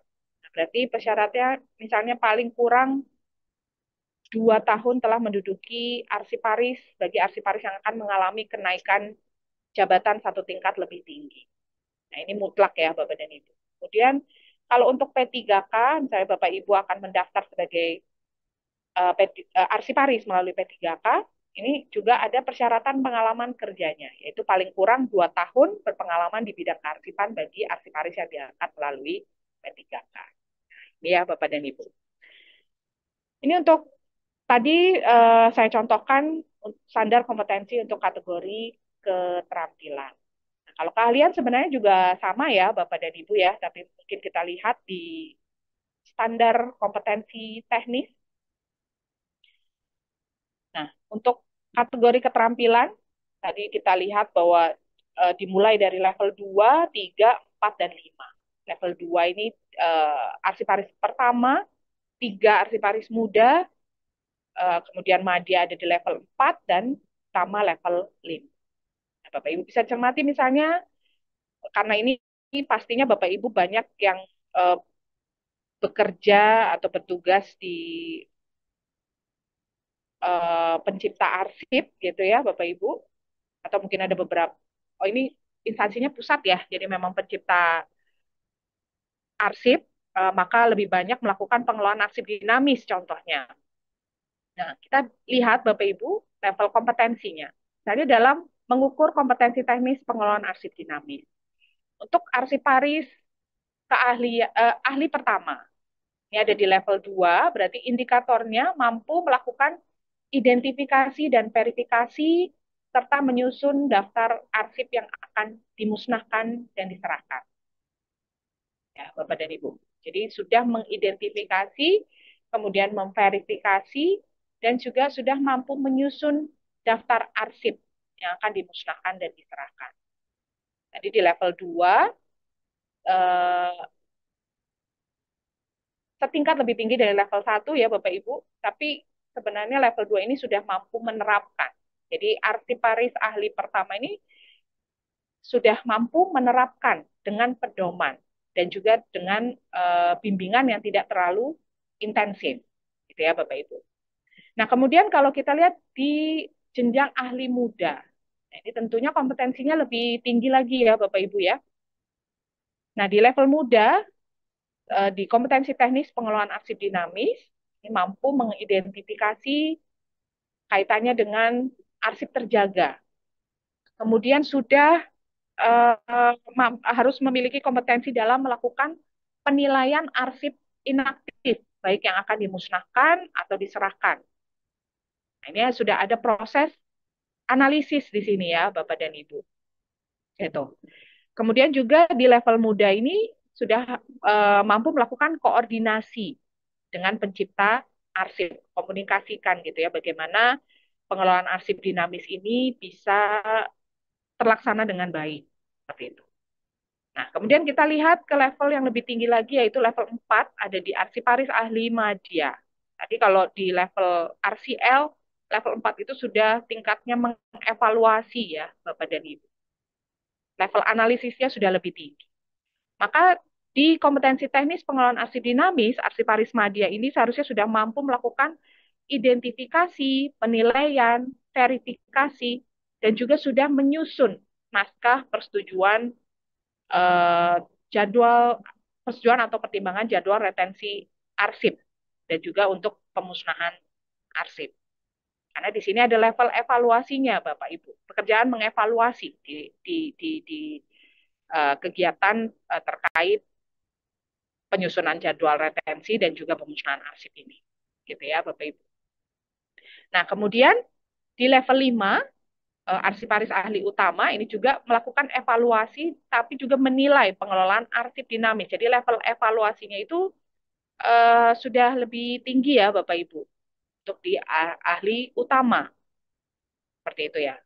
berarti persyaratnya misalnya paling kurang 2 tahun telah menduduki arsiparis bagi arsiparis yang akan mengalami kenaikan jabatan 1 tingkat lebih tinggi. Nah, ini mutlak ya Bapak dan Ibu. Kemudian kalau untuk P3K, misalnya Bapak Ibu akan mendaftar sebagai arsiparis melalui P3K, ini juga ada persyaratan pengalaman kerjanya, yaitu paling kurang 2 tahun berpengalaman di bidang kearsipan bagi arsiparis yang diangkat melalui P3K. Ini ya Bapak dan Ibu. Ini untuk tadi saya contohkan standar kompetensi untuk kategori keterampilan. Nah, kalau keahlian sebenarnya juga sama ya Bapak dan Ibu ya, tapi mungkin kita lihat di standar kompetensi teknis. Nah, untuk kategori keterampilan, tadi kita lihat bahwa dimulai dari level 2, 3, 4, dan 5. Level 2 ini arsiparis pertama, 3 arsiparis muda, kemudian madya ada di level 4, dan utama level 5. Nah, Bapak Ibu bisa cermati misalnya, karena ini pastinya Bapak Ibu banyak yang eh, bekerja atau bertugas di pencipta arsip gitu ya Bapak Ibu, atau mungkin ada beberapa, oh ini instansinya pusat ya, jadi memang pencipta arsip, maka lebih banyak melakukan pengelolaan arsip dinamis contohnya. Nah, kita lihat Bapak Ibu level kompetensinya. Jadi dalam mengukur kompetensi teknis pengelolaan arsip dinamis. Untuk arsiparis ahli pertama, ini ada di level 2, berarti indikatornya mampu melakukan identifikasi dan verifikasi serta menyusun daftar arsip yang akan dimusnahkan dan diserahkan. Ya, Bapak dan Ibu. Jadi sudah mengidentifikasi, kemudian memverifikasi, dan juga sudah mampu menyusun daftar arsip yang akan dimusnahkan dan diserahkan. Jadi di level 2, eh, setingkat lebih tinggi dari level 1 ya Bapak Ibu, tapi sebenarnya level 2 ini sudah mampu menerapkan. Jadi arsiparis ahli pertama ini sudah mampu menerapkan dengan pedoman dan juga dengan bimbingan yang tidak terlalu intensif, gitu ya Bapak Ibu. Nah kemudian kalau kita lihat di jenjang ahli muda, nah, ini tentunya kompetensinya lebih tinggi lagi ya Bapak Ibu ya. Nah di level muda, di kompetensi teknis pengelolaan arsip dinamis, ini mampu mengidentifikasi kaitannya dengan arsip terjaga. Kemudian sudah harus memiliki kompetensi dalam melakukan penilaian arsip inaktif, baik yang akan dimusnahkan atau diserahkan. Nah, ini sudah ada proses analisis di sini ya, Bapak dan Ibu. Gitu. Kemudian juga di level muda ini sudah mampu melakukan koordinasi dengan pencipta arsip, komunikasikan gitu ya, bagaimana pengelolaan arsip dinamis ini bisa terlaksana dengan baik. Seperti itu. Nah, kemudian kita lihat ke level yang lebih tinggi lagi, yaitu level 4, ada di arsiparis ahli madya. Tadi kalau di level RCL, level 4 itu sudah tingkatnya mengevaluasi ya, Bapak dan Ibu. Level analisisnya sudah lebih tinggi. Maka di kompetensi teknis pengelolaan arsip dinamis, arsiparis madya ini seharusnya sudah mampu melakukan identifikasi, penilaian, verifikasi, dan juga sudah menyusun naskah persetujuan eh, jadwal persetujuan atau pertimbangan jadwal retensi arsip dan juga untuk pemusnahan arsip. Karena di sini ada level evaluasinya, Bapak Ibu. Pekerjaan mengevaluasi di kegiatan terkait penyusunan jadwal retensi dan juga pemusnahan arsip ini. Gitu ya, Bapak Ibu. Nah, kemudian di level 5, arsiparis ahli utama ini juga melakukan evaluasi tapi juga menilai pengelolaan arsip dinamis. Jadi level evaluasinya itu sudah lebih tinggi ya Bapak Ibu untuk di ahli utama. Seperti itu ya.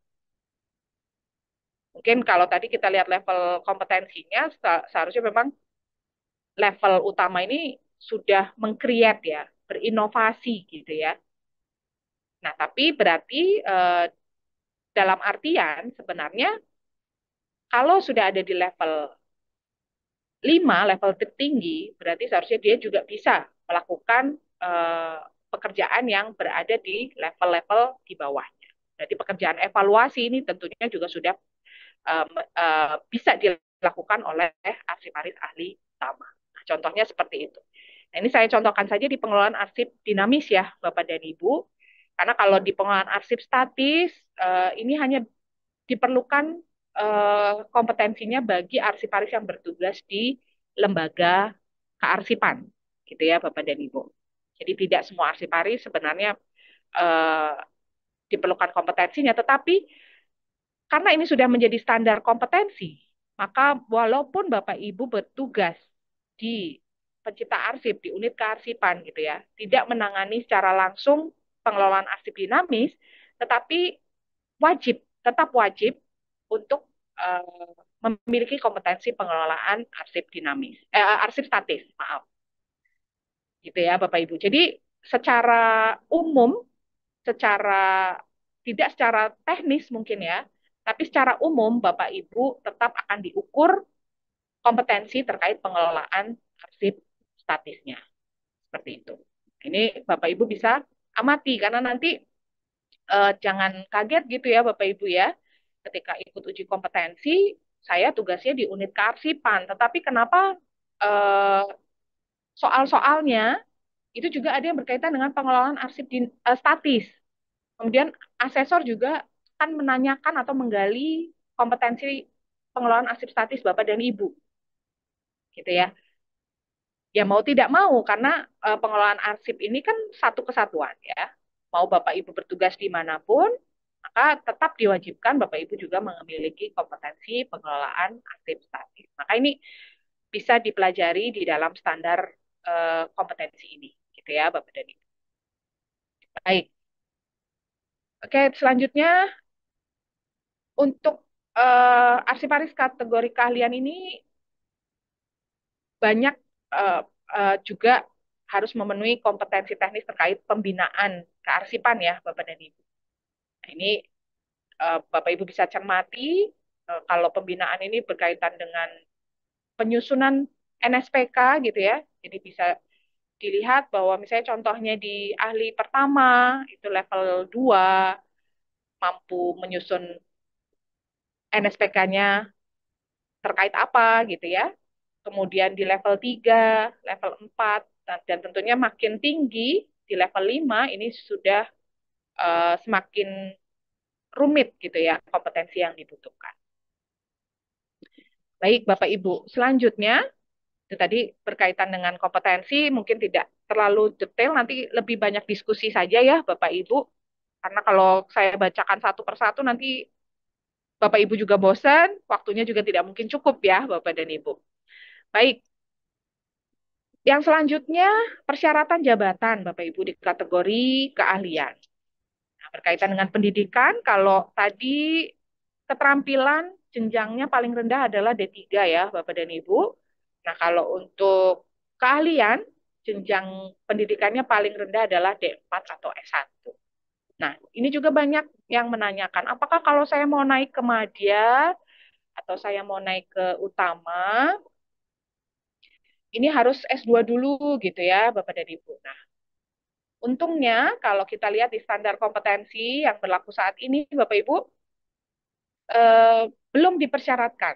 Mungkin kalau tadi kita lihat level kompetensinya, seharusnya memang level utama ini sudah meng-create ya, berinovasi gitu ya. Nah, tapi berarti dalam artian sebenarnya kalau sudah ada di level 5, level tertinggi, berarti seharusnya dia juga bisa melakukan pekerjaan yang berada di level-level di bawahnya. Jadi pekerjaan evaluasi ini tentunya juga sudah bisa dilakukan oleh arsiparis ahli utama. Nah, contohnya seperti itu. Nah, ini saya contohkan saja di pengelolaan arsip dinamis ya, Bapak dan Ibu. Karena kalau di pengelolaan arsip statis, ini hanya diperlukan kompetensinya bagi arsiparis yang bertugas di lembaga kearsipan, gitu ya, Bapak dan Ibu. Jadi tidak semua arsiparis sebenarnya eh, diperlukan kompetensinya, tetapi karena ini sudah menjadi standar kompetensi, maka walaupun Bapak Ibu bertugas di pencipta arsip, di unit kearsipan gitu ya, tidak menangani secara langsung pengelolaan arsip dinamis, tetapi tetap wajib untuk memiliki kompetensi pengelolaan arsip dinamis, arsip statis, maaf, gitu ya Bapak Ibu. Jadi secara umum, secara tidak secara teknis mungkin ya, tapi secara umum Bapak Ibu tetap akan diukur kompetensi terkait pengelolaan arsip statisnya. Seperti itu. Ini Bapak Ibu bisa amati karena nanti jangan kaget gitu ya Bapak Ibu ya. Ketika ikut uji kompetensi, saya tugasnya di unit kearsipan, tetapi kenapa eh, soal-soalnya itu juga ada yang berkaitan dengan pengelolaan arsip statis. Kemudian asesor juga akan menanyakan atau menggali kompetensi pengelolaan arsip statis Bapak dan Ibu, gitu ya. Ya mau tidak mau karena pengelolaan arsip ini kan satu kesatuan ya. Mau Bapak Ibu bertugas dimanapun, maka tetap diwajibkan Bapak Ibu juga memiliki kompetensi pengelolaan arsip statis. Maka ini bisa dipelajari di dalam standar kompetensi ini, gitu ya Bapak dan Ibu. Baik, oke selanjutnya untuk arsiparis kategori keahlian ini banyak uh, juga harus memenuhi kompetensi teknis terkait pembinaan kearsipan ya Bapak dan Ibu. Nah, ini Bapak Ibu bisa cermati kalau pembinaan ini berkaitan dengan penyusunan NSPK gitu ya. Jadi bisa dilihat bahwa misalnya contohnya di ahli pertama itu level 2 mampu menyusun NSPK-nya terkait apa gitu ya. Kemudian di level 3, level 4, dan tentunya makin tinggi di level 5 ini sudah semakin rumit gitu ya kompetensi yang dibutuhkan. Baik Bapak Ibu, selanjutnya itu tadi berkaitan dengan kompetensi mungkin tidak terlalu detail, nanti lebih banyak diskusi saja ya Bapak Ibu. Karena kalau saya bacakan satu persatu nanti Bapak Ibu juga bosan, waktunya juga tidak mungkin cukup ya Bapak dan Ibu. Baik, yang selanjutnya persyaratan jabatan Bapak Ibu di kategori keahlian. Nah, berkaitan dengan pendidikan, kalau tadi keterampilan jenjangnya paling rendah adalah D3 ya Bapak dan Ibu. Nah, kalau untuk keahlian, jenjang pendidikannya paling rendah adalah D4 atau S1. Nah, ini juga banyak yang menanyakan, apakah kalau saya mau naik ke madya atau saya mau naik ke utama, ini harus S2 dulu gitu ya, Bapak dan Ibu. Nah, untungnya kalau kita lihat di standar kompetensi yang berlaku saat ini, Bapak Ibu, eh, belum dipersyaratkan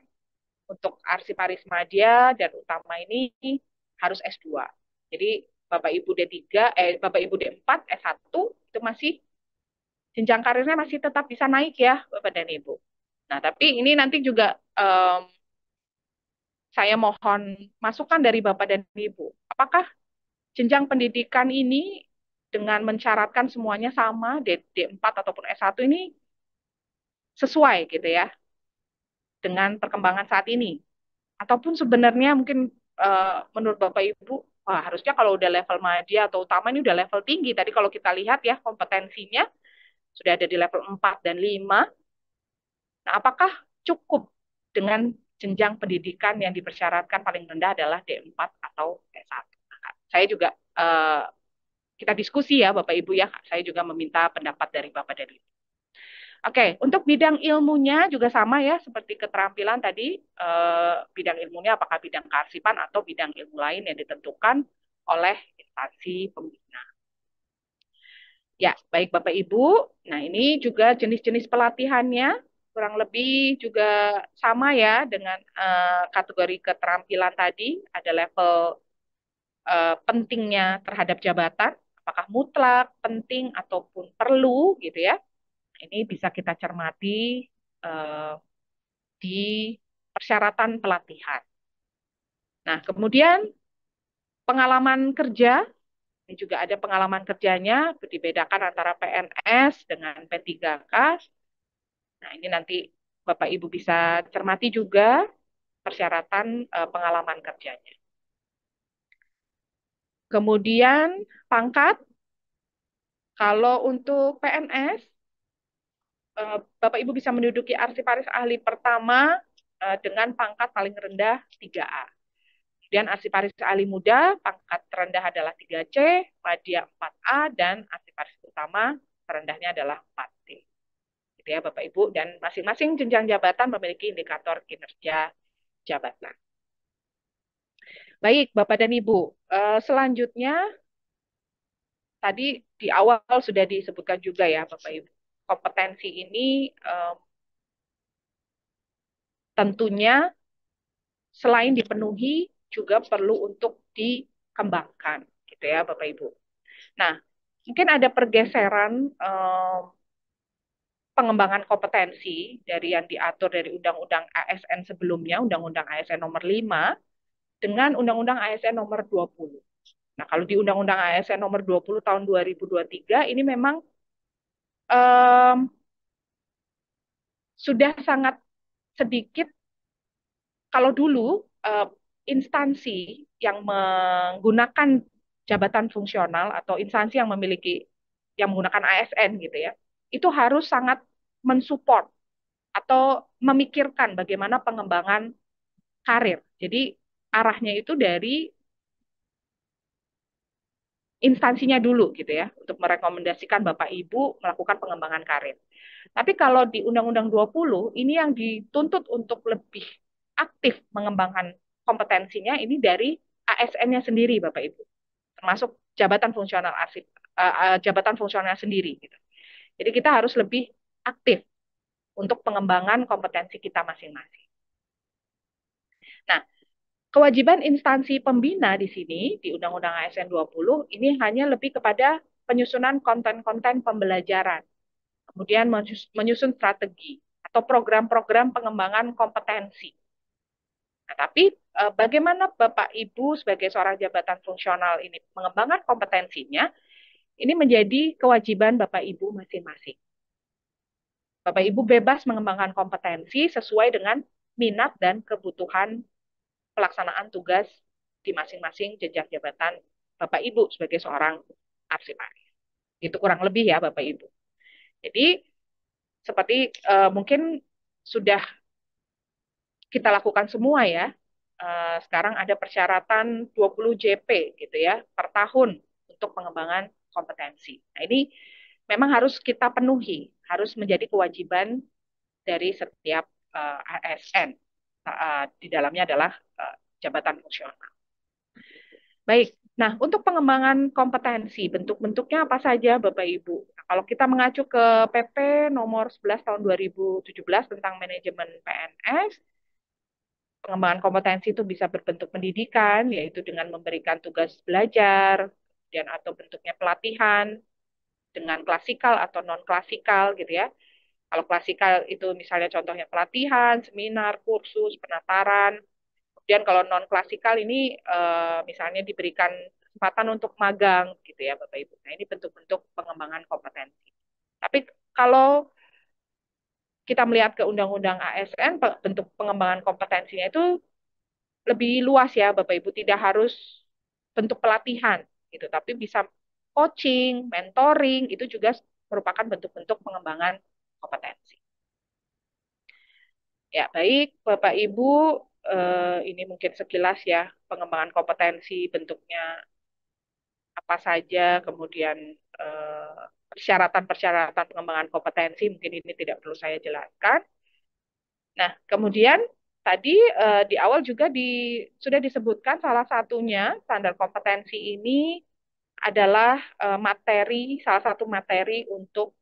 untuk arsiparis madya dan utama ini harus S2. Jadi Bapak Ibu D3, Bapak Ibu D4, S1 itu masih jenjang karirnya masih tetap bisa naik ya Bapak dan Ibu. Nah, tapi ini nanti juga saya mohon masukan dari Bapak dan Ibu. Apakah jenjang pendidikan ini dengan mensyaratkan semuanya sama D4 ataupun S1 ini sesuai gitu ya dengan perkembangan saat ini? Ataupun sebenarnya mungkin menurut Bapak Ibu, wah, harusnya kalau udah level madya atau utama ini udah level tinggi. Tadi kalau kita lihat ya kompetensinya sudah ada di level 4 dan 5. Nah, apakah cukup dengan jenjang pendidikan yang dipersyaratkan paling rendah adalah D4 atau S1. Saya juga kita diskusi ya Bapak Ibu ya. Saya juga meminta pendapat dari Bapak dan Ibu. Oke, untuk bidang ilmunya juga sama ya, seperti keterampilan tadi, bidang ilmunya apakah bidang kearsipan atau bidang ilmu lain yang ditentukan oleh instansi pembina. Ya, baik Bapak Ibu. Nah, ini juga jenis-jenis pelatihannya kurang lebih juga sama ya dengan kategori keterampilan tadi. Ada level pentingnya terhadap jabatan, apakah mutlak, penting, ataupun perlu gitu ya. Ini bisa kita cermati eh, di persyaratan pelatihan. Nah, kemudian pengalaman kerja, ini juga ada pengalaman kerjanya, dibedakan antara PNS dengan P3K. Nah, ini nanti Bapak Ibu bisa cermati juga persyaratan pengalaman kerjanya. Kemudian pangkat, kalau untuk PNS, Bapak Ibu bisa menduduki arsiparis ahli pertama dengan pangkat paling rendah 3A. Kemudian arsiparis ahli muda, pangkat terendah adalah 3C, madya 4A, dan arsiparis utama terendahnya adalah 4D. Gitu ya Bapak Ibu, dan masing-masing jenjang jabatan memiliki indikator kinerja jabatan. Baik Bapak dan Ibu, selanjutnya tadi di awal sudah disebutkan juga ya Bapak Ibu, kompetensi ini tentunya selain dipenuhi juga perlu untuk dikembangkan gitu ya Bapak Ibu. Nah, mungkin ada pergeseran pengembangan kompetensi dari yang diatur dari Undang-Undang ASN sebelumnya, Undang-Undang ASN nomor 5 dengan Undang-Undang ASN nomor 20. Nah, kalau di Undang-Undang ASN nomor 20 tahun 2023 ini memang um, sudah sangat sedikit. Kalau dulu instansi yang menggunakan jabatan fungsional atau instansi yang memiliki yang menggunakan ASN gitu ya, itu harus sangat mensupport atau memikirkan bagaimana pengembangan karir. Jadi arahnya itu dari instansinya dulu gitu ya, untuk merekomendasikan Bapak Ibu melakukan pengembangan karir. Tapi kalau di Undang-Undang 20 ini yang dituntut untuk lebih aktif mengembangkan kompetensinya ini dari ASN-nya sendiri Bapak Ibu, termasuk jabatan fungsional arsip, jabatan fungsional sendiri gitu. Jadi kita harus lebih aktif untuk pengembangan kompetensi kita masing-masing. Nah, kewajiban instansi pembina di sini di Undang-Undang ASN 20 ini hanya lebih kepada penyusunan konten-konten pembelajaran, kemudian menyusun strategi atau program-program pengembangan kompetensi. Nah, tapi bagaimana Bapak Ibu sebagai seorang jabatan fungsional ini mengembangkan kompetensinya, ini menjadi kewajiban Bapak Ibu masing-masing. Bapak Ibu bebas mengembangkan kompetensi sesuai dengan minat dan kebutuhan pelaksanaan tugas di masing-masing jenjang jabatan Bapak Ibu sebagai seorang arsiparis. Itu kurang lebih ya Bapak Ibu. Jadi seperti mungkin sudah kita lakukan semua ya. Sekarang ada persyaratan 20 JP gitu ya per tahun untuk pengembangan kompetensi. Nah, ini memang harus kita penuhi, harus menjadi kewajiban dari setiap ASN. Di dalamnya adalah jabatan fungsional. Baik, nah untuk pengembangan kompetensi, bentuk-bentuknya apa saja Bapak Ibu? Nah, kalau kita mengacu ke PP nomor 11 tahun 2017 tentang manajemen PNS, pengembangan kompetensi itu bisa berbentuk pendidikan, yaitu dengan memberikan tugas belajar, dan atau bentuknya pelatihan, dengan klasikal atau non-klasikal gitu ya. Kalau klasikal itu misalnya contohnya pelatihan, seminar, kursus, penataran. Kemudian kalau non-klasikal ini misalnya diberikan kesempatan untuk magang gitu ya Bapak Ibu. Nah ini bentuk-bentuk pengembangan kompetensi. Tapi kalau kita melihat ke Undang-Undang ASN, bentuk pengembangan kompetensinya itu lebih luas ya Bapak Ibu, tidak harus bentuk pelatihan gitu, tapi bisa coaching, mentoring, itu juga merupakan bentuk-bentuk pengembangan kompetensi. Ya, baik Bapak Ibu, ini mungkin sekilas ya pengembangan kompetensi bentuknya apa saja, kemudian eh, persyaratan-persyaratan pengembangan kompetensi mungkin ini tidak perlu saya jelaskan. Nah, kemudian tadi di awal juga sudah disebutkan salah satunya standar kompetensi ini adalah salah satu materi untuk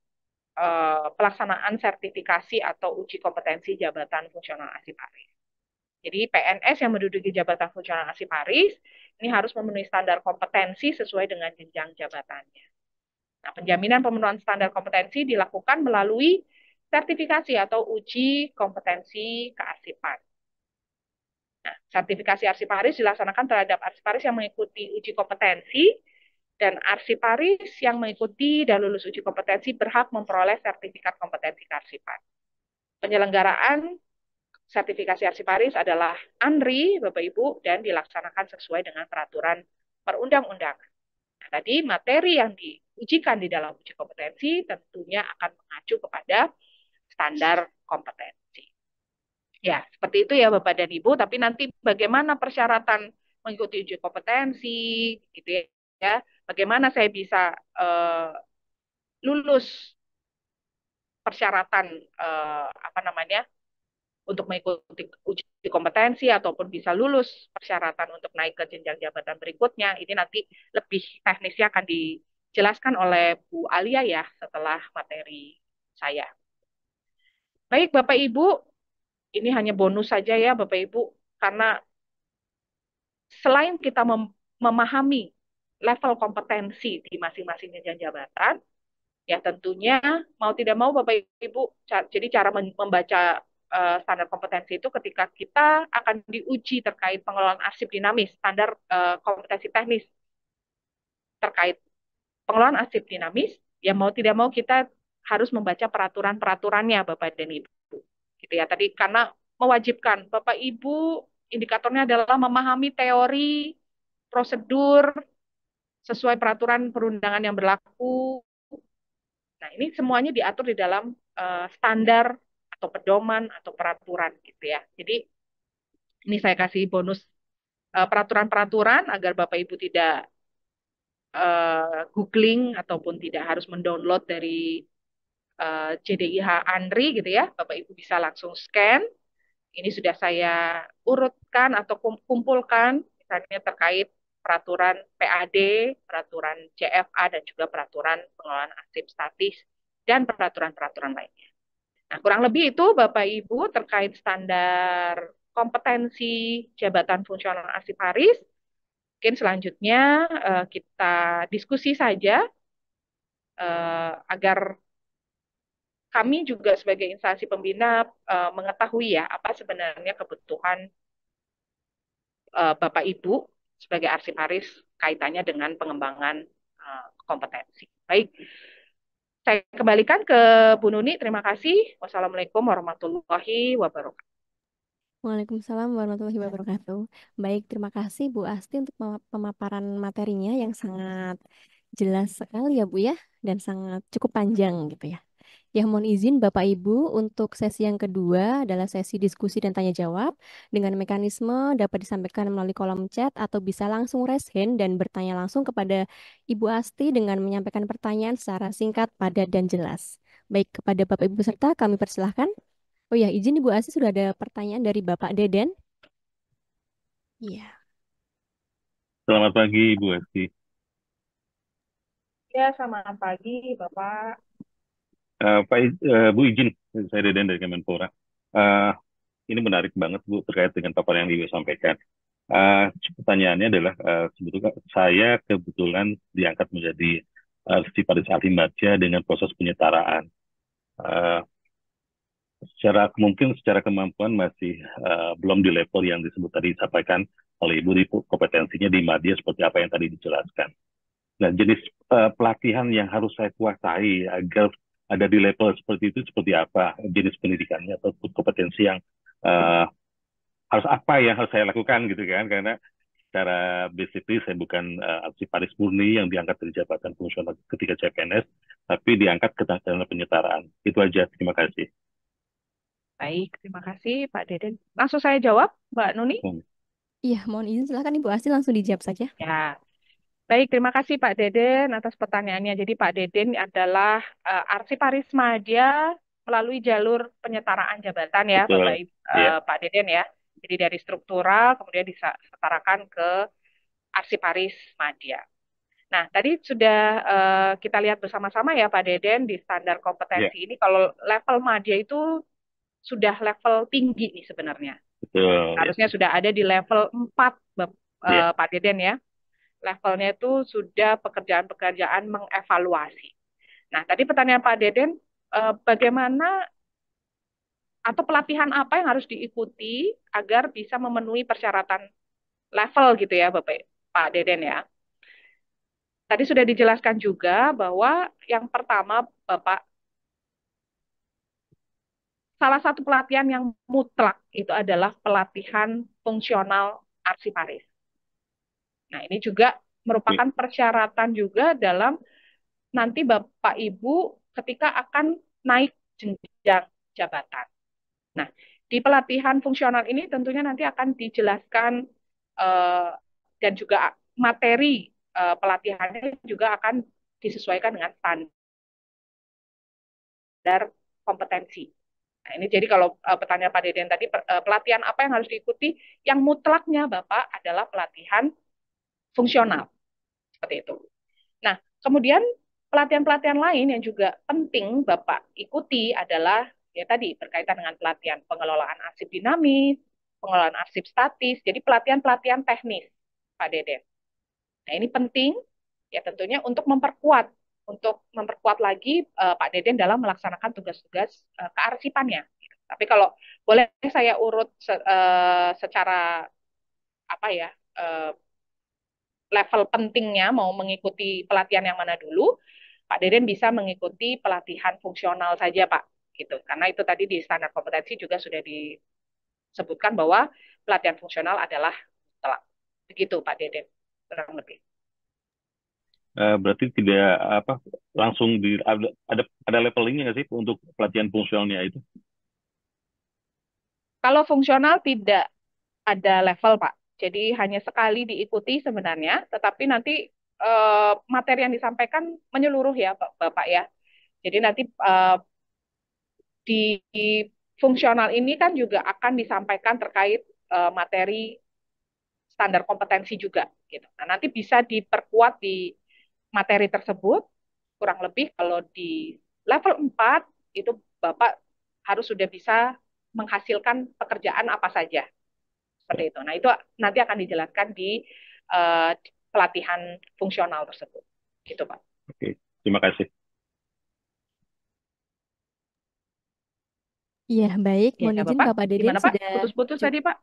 pelaksanaan sertifikasi atau uji kompetensi jabatan fungsional Asiparis. Jadi PNS yang menduduki jabatan fungsional Asiparis ini harus memenuhi standar kompetensi sesuai dengan jenjang jabatannya. Nah, penjaminan pemenuhan standar kompetensi dilakukan melalui sertifikasi atau uji kompetensi kearsipan. Nah, sertifikasi arsiparis dilaksanakan terhadap arsiparis yang mengikuti uji kompetensi dan arsiparis yang mengikuti dan lulus uji kompetensi berhak memperoleh sertifikat kompetensi kearsipan. Penyelenggaraan sertifikasi arsiparis adalah ANRI, Bapak Ibu, dan dilaksanakan sesuai dengan peraturan perundang-undangan. Nah, tadi materi yang diujikan di dalam uji kompetensi tentunya akan mengacu kepada standar kompetensi. Ya, seperti itu ya Bapak dan Ibu, tapi nanti bagaimana persyaratan mengikuti uji kompetensi gitu ya. Bagaimana saya bisa lulus persyaratan apa namanya? Untuk mengikuti uji kompetensi ataupun bisa lulus persyaratan untuk naik ke jenjang jabatan berikutnya. Ini nanti lebih teknisnya akan dijelaskan oleh Bu Alia ya setelah materi saya. Baik Bapak Ibu, ini hanya bonus saja ya Bapak Ibu, karena selain kita memahami level kompetensi di masing-masing jenjang jabatan, ya tentunya mau tidak mau Bapak Ibu, jadi cara membaca standar kompetensi itu ketika kita akan diuji terkait pengelolaan arsip dinamis, standar kompetensi teknis terkait pengelolaan arsip dinamis, ya mau tidak mau kita harus membaca peraturan-peraturannya Bapak dan Ibu. Gitu ya. Tadi karena mewajibkan Bapak Ibu indikatornya adalah memahami teori, prosedur sesuai peraturan perundangan yang berlaku. Nah, ini semuanya diatur di dalam standar atau pedoman atau peraturan gitu ya. Jadi ini saya kasih bonus peraturan-peraturan agar Bapak Ibu tidak googling ataupun tidak harus mendownload dari JDIH Andri gitu ya. Bapak Ibu bisa langsung scan. Ini sudah saya urutkan atau kumpulkan misalnya terkait peraturan PAD, peraturan CFA dan juga peraturan pengelolaan arsip statis dan peraturan-peraturan lainnya. Nah, kurang lebih itu Bapak Ibu terkait standar kompetensi jabatan fungsional arsiparis. Mungkin selanjutnya kita diskusi saja agar kami juga sebagai instansi pembina mengetahui ya apa sebenarnya kebutuhan Bapak Ibu sebagai arsiparis kaitannya dengan pengembangan kompetensi. Baik, saya kembalikan ke Bu Nuni. Terima kasih. Wassalamualaikum warahmatullahi wabarakatuh. Waalaikumsalam warahmatullahi wabarakatuh. Baik, terima kasih Bu Asti untuk pemaparan materinya yang sangat jelas sekali ya Bu ya, dan sangat cukup panjang gitu ya. Ya, mohon izin Bapak Ibu untuk sesi yang kedua adalah sesi diskusi dan tanya jawab dengan mekanisme dapat disampaikan melalui kolom chat atau bisa langsung raise hand dan bertanya langsung kepada Ibu Asti dengan menyampaikan pertanyaan secara singkat, padat, dan jelas. Baik, kepada Bapak Ibu peserta kami persilahkan. Oh ya, izin Ibu Asti sudah ada pertanyaan dari Bapak Deden. Iya. Selamat pagi, Bu Esti. Ya, selamat pagi, Bapak. Bu izin, saya Deden dari Kemenpora. Eh, ini menarik banget, Bu, terkait dengan paparan yang Ibu sampaikan. Pertanyaannya adalah, sebetulnya saya kebetulan diangkat menjadi Arsiparis Ahli Baca dengan proses penyetaraan. Eh, mungkin secara kemampuan masih belum di level yang disebut tadi disampaikan oleh Ibu, di kompetensinya di media seperti apa yang tadi dijelaskan. Nah, jenis pelatihan yang harus saya kuasai agar ada di level seperti itu seperti apa jenis pendidikannya atau kompetensi yang eh, harus apa yang harus saya lakukan gitu kan? Karena secara basically saya bukan arsiparis murni yang diangkat dari jabatan fungsional ketika CPNS, tapi diangkat ke dalam penyetaraan. Itu aja. Terima kasih. Baik, terima kasih Pak Deden. Langsung saya jawab, Mbak Nuni. Hmm. Iya, mohon izin silakan Ibu Asti langsung dijawab saja. Ya, baik, terima kasih Pak Deden atas pertanyaannya. Jadi Pak Deden adalah arsiparis madya melalui jalur penyetaraan jabatan ya, Betul. Iya, Pak Deden ya. Jadi dari struktural kemudian disetarakan ke arsiparis madya. Nah, tadi sudah kita lihat bersama-sama ya Pak Deden di standar iya, kompetensi ini kalau level madya itu sudah level tinggi nih sebenarnya. betul. Ya. Harusnya sudah ada di level 4 Iya. Pak Deden ya. Levelnya itu sudah pekerjaan-pekerjaan mengevaluasi. Nah, tadi pertanyaan Pak Deden, bagaimana atau pelatihan apa yang harus diikuti agar bisa memenuhi persyaratan level gitu ya, Pak Deden ya. Tadi sudah dijelaskan juga bahwa yang pertama, Bapak, salah satu pelatihan yang mutlak itu adalah pelatihan fungsional arsiparis. Nah, ini juga Oke. merupakan persyaratan juga dalam nanti Bapak Ibu ketika akan naik jenjang jabatan. Nah, di pelatihan fungsional ini tentunya nanti akan dijelaskan eh, dan juga materi pelatihannya juga akan disesuaikan dengan standar kompetensi. Nah, ini jadi kalau pertanyaan Pak Deden tadi pelatihan apa yang harus diikuti? Yang mutlaknya Bapak adalah pelatihan fungsional seperti itu. Nah, kemudian pelatihan-pelatihan lain yang juga penting Bapak ikuti adalah ya tadi berkaitan dengan pelatihan pengelolaan arsip dinamis, pengelolaan arsip statis, jadi pelatihan-pelatihan teknis, Pak Deden. Nah, ini penting ya tentunya untuk memperkuat lagi Pak Deden dalam melaksanakan tugas-tugas kearsipannya. Tapi kalau boleh saya urut secara apa ya level pentingnya mau mengikuti pelatihan yang mana dulu, Pak Deden bisa mengikuti pelatihan fungsional saja, Pak. Gitu. Karena itu tadi di standar kompetensi juga sudah disebutkan bahwa pelatihan fungsional adalah telak. Begitu, Pak Deden. Kurang lebih. Berarti tidak apa langsung ada levelingnya nggak sih untuk pelatihan fungsionalnya itu? Kalau fungsional tidak ada level, Pak. Jadi hanya sekali diikuti sebenarnya, tetapi nanti materi yang disampaikan menyeluruh ya, Bapak ya. Jadi nanti di fungsional ini kan juga akan disampaikan terkait materi standar kompetensi juga gitu. Nah, nanti bisa diperkuat di materi tersebut kurang lebih kalau di level 4 itu Bapak harus sudah bisa menghasilkan pekerjaan apa saja seperti itu. Nah, itu nanti akan dijelaskan di uh, pelatihan fungsional tersebut. Gitu, Pak. Oke, terima kasih. Iya, baik. Ya, Mohon izin Bapak. Bapak Deden Gimana, Pak? sudah Putus-putus tadi, cukup. Pak?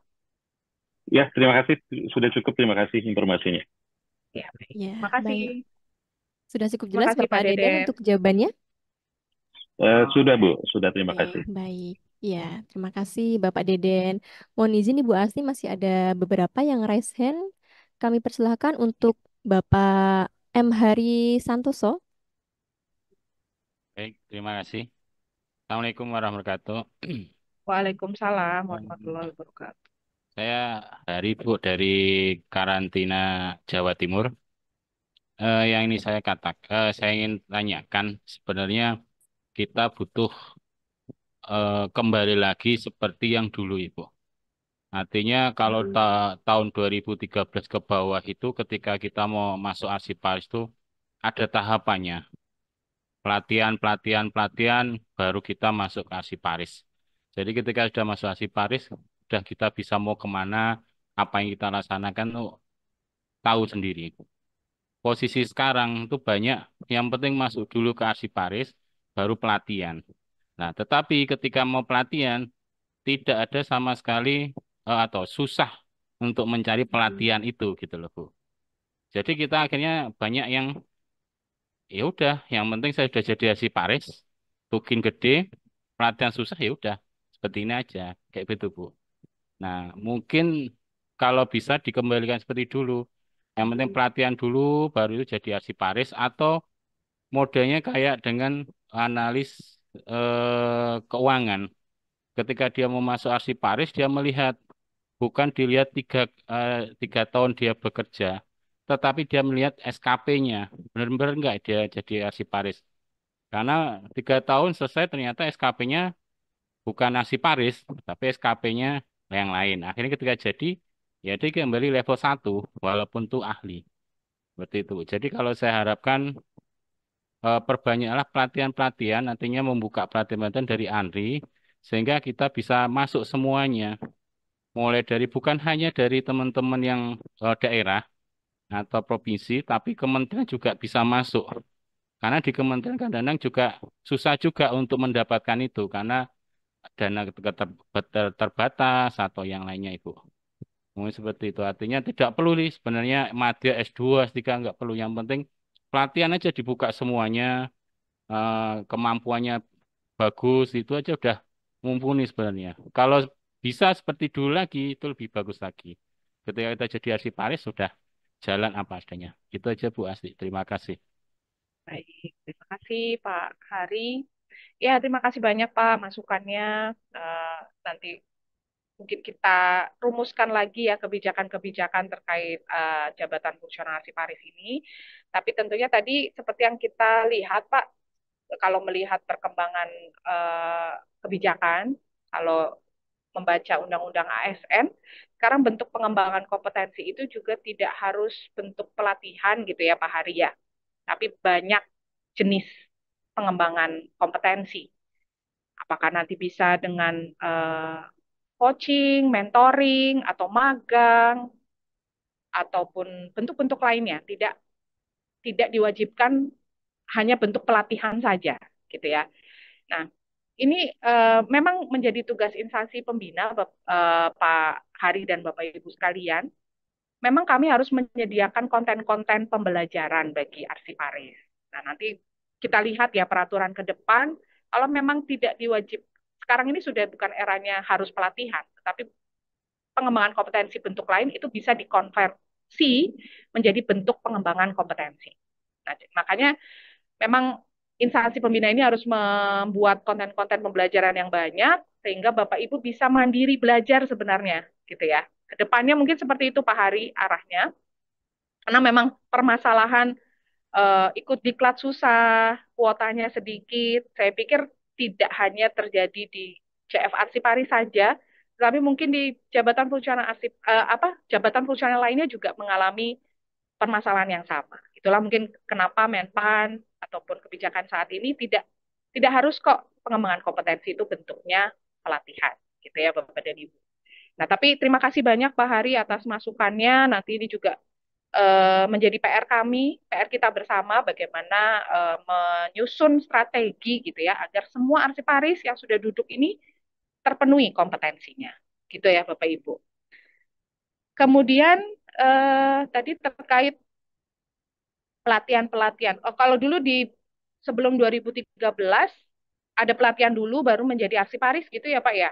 Ya, terima kasih. Sudah cukup. Terima kasih informasinya. Ya, baik. Ya, Makasih. baik. Sudah cukup jelas Makasih, Pak Bapak Deden Deden. untuk jawabannya? Sudah, Bu. Sudah, terima Oke, kasih. baik. Ya, terima kasih Bapak Deden. Mohon izin Ibu Asti masih ada beberapa yang raise hand. Kami persilahkan untuk Bapak M. Hari Santoso. Baik, terima kasih. Assalamualaikum warahmatullahi wabarakatuh. Waalaikumsalam Hmm, warahmatullahi wabarakatuh. Saya dari Bu dari karantina Jawa Timur. Yang ini saya ingin tanyakan sebenarnya kita butuh kembali lagi seperti yang dulu, Ibu. Artinya kalau tahun 2013 ke bawah itu ketika kita mau masuk Arsiparis itu ada tahapannya. Pelatihan, pelatihan, pelatihan, baru kita masuk ke Arsiparis. Jadi ketika sudah masuk Arsiparis, sudah kita bisa mau kemana, apa yang kita laksanakan, tuh tahu sendiri. Posisi sekarang itu banyak, yang penting masuk dulu ke Arsiparis, baru pelatihan. Nah, tetapi ketika mau pelatihan, tidak ada sama sekali atau susah untuk mencari pelatihan itu gitu loh, Bu. Jadi kita akhirnya banyak yang ya udah, yang penting saya sudah jadi Arsiparis, tukin gede, pelatihan susah ya udah, seperti ini aja, kayak gitu Bu. Nah, mungkin kalau bisa dikembalikan seperti dulu, yang penting pelatihan dulu, baru itu jadi Arsiparis, atau modelnya kayak dengan analis keuangan. ketika dia mau masuk arsiparis, dia melihat bukan dilihat 3 tahun dia bekerja, tetapi dia melihat SKP-nya. Benar-benar enggak dia jadi arsiparis. Karena 3 tahun selesai ternyata SKP-nya bukan arsiparis, tapi SKP-nya yang lain. Akhirnya ketika jadi, ya dia kembali level 1, walaupun tuh ahli. Seperti itu. Jadi kalau saya harapkan perbanyaklah pelatihan-pelatihan, nantinya membuka pelatihan-pelatihan dari ANRI, sehingga kita bisa masuk semuanya. Mulai dari bukan hanya dari teman-teman yang daerah atau provinsi, tapi kementerian juga bisa masuk. Karena di kementerian kadang-kadang juga susah juga untuk mendapatkan itu, karena dana terbatas atau yang lainnya, Ibu. Mungkin seperti itu. Artinya tidak perlu nih sebenarnya madya S2, S3 nggak perlu. Yang penting pelatihan aja dibuka semuanya, kemampuannya bagus, itu aja udah mumpuni sebenarnya. Kalau bisa seperti dulu lagi, itu lebih bagus lagi. Ketika kita jadi arsiparis, sudah jalan apa adanya. Itu aja Bu Asti. Terima kasih. Baik, terima kasih Pak Hari. Ya, terima kasih banyak Pak masukannya. Eh, Nanti mungkin kita rumuskan lagi ya kebijakan-kebijakan terkait jabatan fungsional arsiparis ini. Tapi tentunya tadi seperti yang kita lihat Pak, kalau melihat perkembangan eh, kebijakan, kalau membaca Undang-Undang ASN, sekarang bentuk pengembangan kompetensi itu juga tidak harus bentuk pelatihan gitu ya Pak Hari ya, tapi banyak jenis pengembangan kompetensi. Apakah nanti bisa dengan coaching, mentoring, atau magang, ataupun bentuk-bentuk lainnya. Tidak diwajibkan hanya bentuk pelatihan saja, gitu ya. Nah, ini memang menjadi tugas instansi pembina, Pak Hari dan Bapak Ibu sekalian. Memang kami harus menyediakan konten-konten pembelajaran bagi arsiparis. Nah, nanti kita lihat ya peraturan ke depan, kalau memang tidak diwajib, sekarang ini sudah bukan eranya harus pelatihan, tetapi pengembangan kompetensi bentuk lain itu bisa dikonversi menjadi bentuk pengembangan kompetensi. Nah, makanya memang instansi pembina ini harus membuat konten-konten pembelajaran yang banyak sehingga Bapak Ibu bisa mandiri belajar sebenarnya, gitu ya. Kedepannya mungkin seperti itu Pak Hari arahnya, karena memang permasalahan ikut diklat susah, kuotanya sedikit. Saya pikir tidak hanya terjadi di CF Arsipari saja, tapi mungkin di jabatan fungsional lainnya juga mengalami permasalahan yang sama. Itulah mungkin kenapa Menpan ataupun kebijakan saat ini tidak harus kok pengembangan kompetensi itu bentuknya pelatihan, gitu ya Bapak dan Ibu. Nah, tapi terima kasih banyak Pak Hari atas masukannya. Nanti ini juga menjadi PR kami, PR kita bersama bagaimana menyusun strategi gitu ya agar semua arsiparis yang sudah duduk ini terpenuhi kompetensinya. Gitu ya Bapak Ibu. Kemudian tadi terkait pelatihan-pelatihan. Oh, kalau dulu di sebelum 2013 ada pelatihan dulu baru menjadi arsiparis gitu ya Pak ya?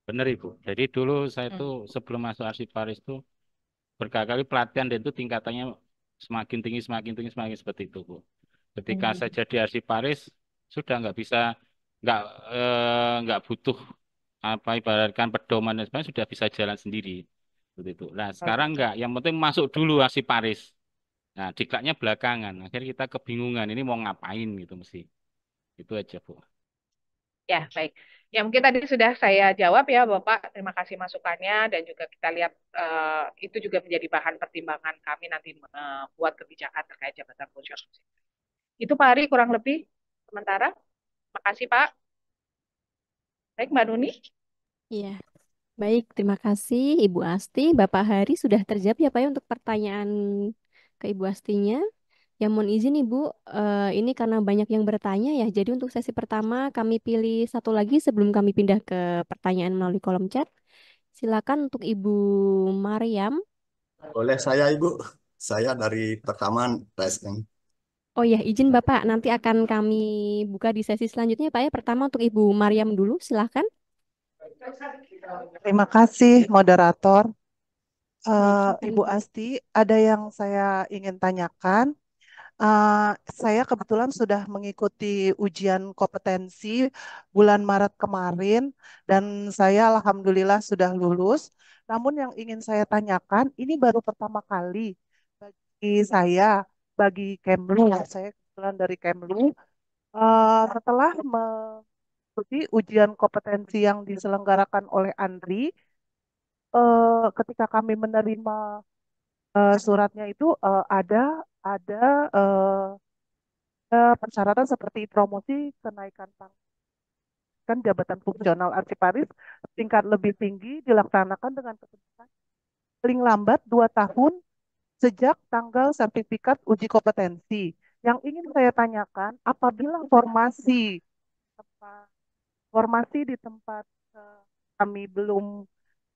Benar Ibu. Jadi dulu saya Hmm. tuh sebelum masuk arsiparis tuh berkali-kali pelatihan dan itu tingkatannya semakin tinggi, semakin seperti itu, Bu. Ketika Hmm. saya jadi arsiparis, sudah nggak bisa, nggak nggak butuh apa ibaratkan pedoman dan sebagainya, sudah bisa jalan sendiri. Seperti itu. Nah, sekarang Oke. nggak, yang penting masuk dulu arsiparis. Nah, diklatnya belakangan. Akhirnya kita kebingungan, ini mau ngapain gitu mesti. Itu aja, Bu. Ya, baik. Ya, mungkin tadi sudah saya jawab ya, Bapak. Terima kasih masukannya dan juga kita lihat itu juga menjadi bahan pertimbangan kami nanti buat kebijakan terkait jabatan fungsional. Itu Pak Ari kurang lebih sementara. Makasih Pak. Baik, Mbak Nuni. Iya, baik. Terima kasih Ibu Asti. Bapak Hari sudah terjawab ya Pak ya untuk pertanyaan ke Ibu Astinya. Ya mohon izin Ibu, ini karena banyak yang bertanya ya. Jadi untuk sesi pertama kami pilih satu lagi sebelum kami pindah ke pertanyaan melalui kolom chat. Silakan untuk Ibu Mariam. Oleh saya, Ibu. Saya dari rekaman PSM. Oh ya, izin Bapak, nanti akan kami buka di sesi selanjutnya Pak ya. Pertama untuk Ibu Mariam dulu, silakan. Terima kasih, moderator. Baik, silakan Ibu Ibu. Asti, ada yang saya ingin tanyakan. Saya kebetulan sudah mengikuti ujian kompetensi bulan Maret kemarin dan saya alhamdulillah sudah lulus. Namun yang ingin saya tanyakan, ini baru pertama kali bagi saya, bagi Kemlu. Saya kebetulan dari Kemlu. Setelah mengikuti ujian kompetensi yang diselenggarakan oleh Andri, ketika kami menerima suratnya itu ada eh, persyaratan seperti promosi kenaikan pangkat jabatan fungsional arsiparis tingkat lebih tinggi dilaksanakan dengan ketentuan paling lambat 2 tahun sejak tanggal sertifikat uji kompetensi. Yang ingin saya tanyakan, apabila tempat- formasi di tempat kami belum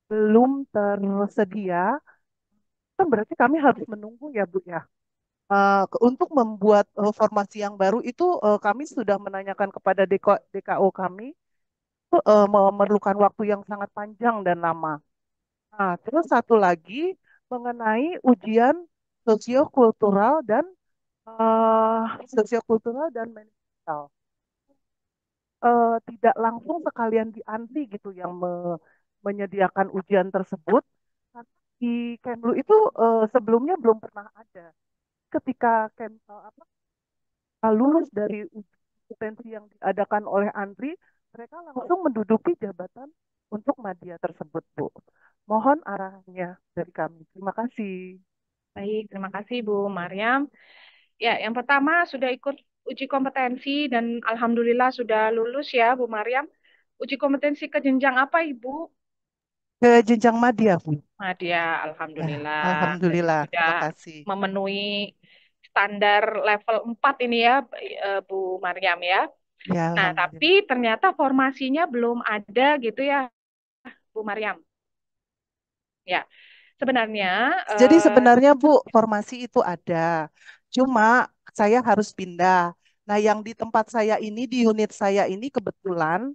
belum tersedia, kan berarti kami harus menunggu ya Bu ya. Untuk membuat formasi yang baru itu kami sudah menanyakan kepada DKO kami itu memerlukan waktu yang sangat panjang dan lama. Nah, terus satu lagi mengenai ujian sosiokultural dan manajemental. Tidak langsung sekalian diantri gitu yang menyediakan ujian tersebut. Karena di Kemlu itu sebelumnya belum pernah ada. Ketika lulus dari uji kompetensi yang diadakan oleh Andri, mereka langsung menduduki jabatan untuk media tersebut, Bu. Mohon arahannya dari kami. Terima kasih. Baik, terima kasih Bu Maryam. Ya, yang pertama sudah ikut uji kompetensi dan alhamdulillah sudah lulus ya Bu Maryam. Uji kompetensi ke jenjang apa Ibu? Ke jenjang madya, Bu. Nadia, Ya, alhamdulillah. Berarti alhamdulillah. sudah Terima kasih. memenuhi standar level 4 ini ya, Bu Maryam ya. Ya, Nah, tapi alhamdulillah. ternyata formasinya belum ada gitu ya, Bu Maryam. Ya, sebenarnya Jadi eh, sebenarnya Bu, formasi itu ada. Cuma saya harus pindah. Nah, yang di tempat saya ini, di unit saya ini kebetulan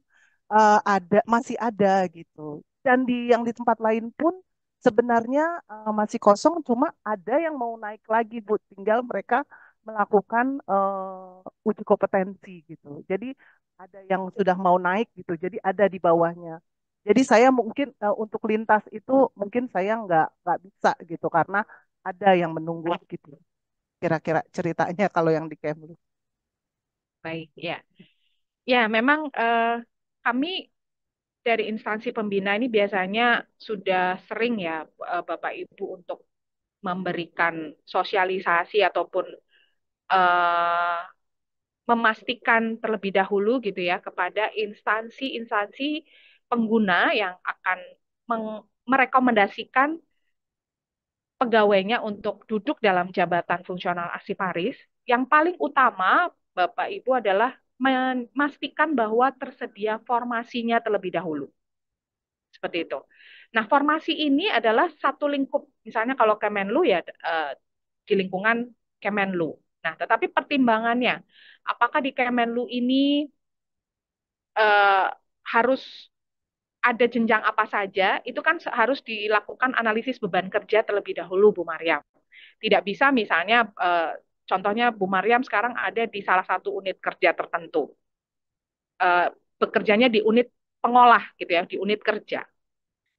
masih ada gitu. Dan yang di tempat lain pun sebenarnya masih kosong, cuma ada yang mau naik lagi Bu. Tinggal mereka melakukan uji kompetensi gitu. Jadi ada yang sudah mau naik gitu. Jadi ada di bawahnya. Jadi saya mungkin untuk lintas itu mungkin saya nggak bisa gitu karena ada yang menunggu gitu. Kira-kira ceritanya kalau yang di Kemlu. baik ya. Ya, memang kami dari instansi pembina ini biasanya sudah sering ya Bapak Ibu untuk memberikan sosialisasi ataupun eh, memastikan terlebih dahulu gitu ya kepada instansi-instansi pengguna yang akan merekomendasikan pegawainya untuk duduk dalam jabatan fungsional arsiparis. Yang paling utama Bapak Ibu adalah memastikan bahwa tersedia formasinya terlebih dahulu. Seperti itu. Nah, formasi ini adalah satu lingkup. Misalnya kalau Kemenlu ya di lingkungan Kemenlu. Nah, tetapi pertimbangannya, apakah di Kemenlu ini eh, harus ada jenjang apa saja, itu kan harus dilakukan analisis beban kerja terlebih dahulu, Bu Maryam. Tidak bisa misalnya, contohnya Bu Maryam sekarang ada di salah satu unit kerja tertentu, eh, bekerjanya di unit pengolah gitu ya, di unit kerja.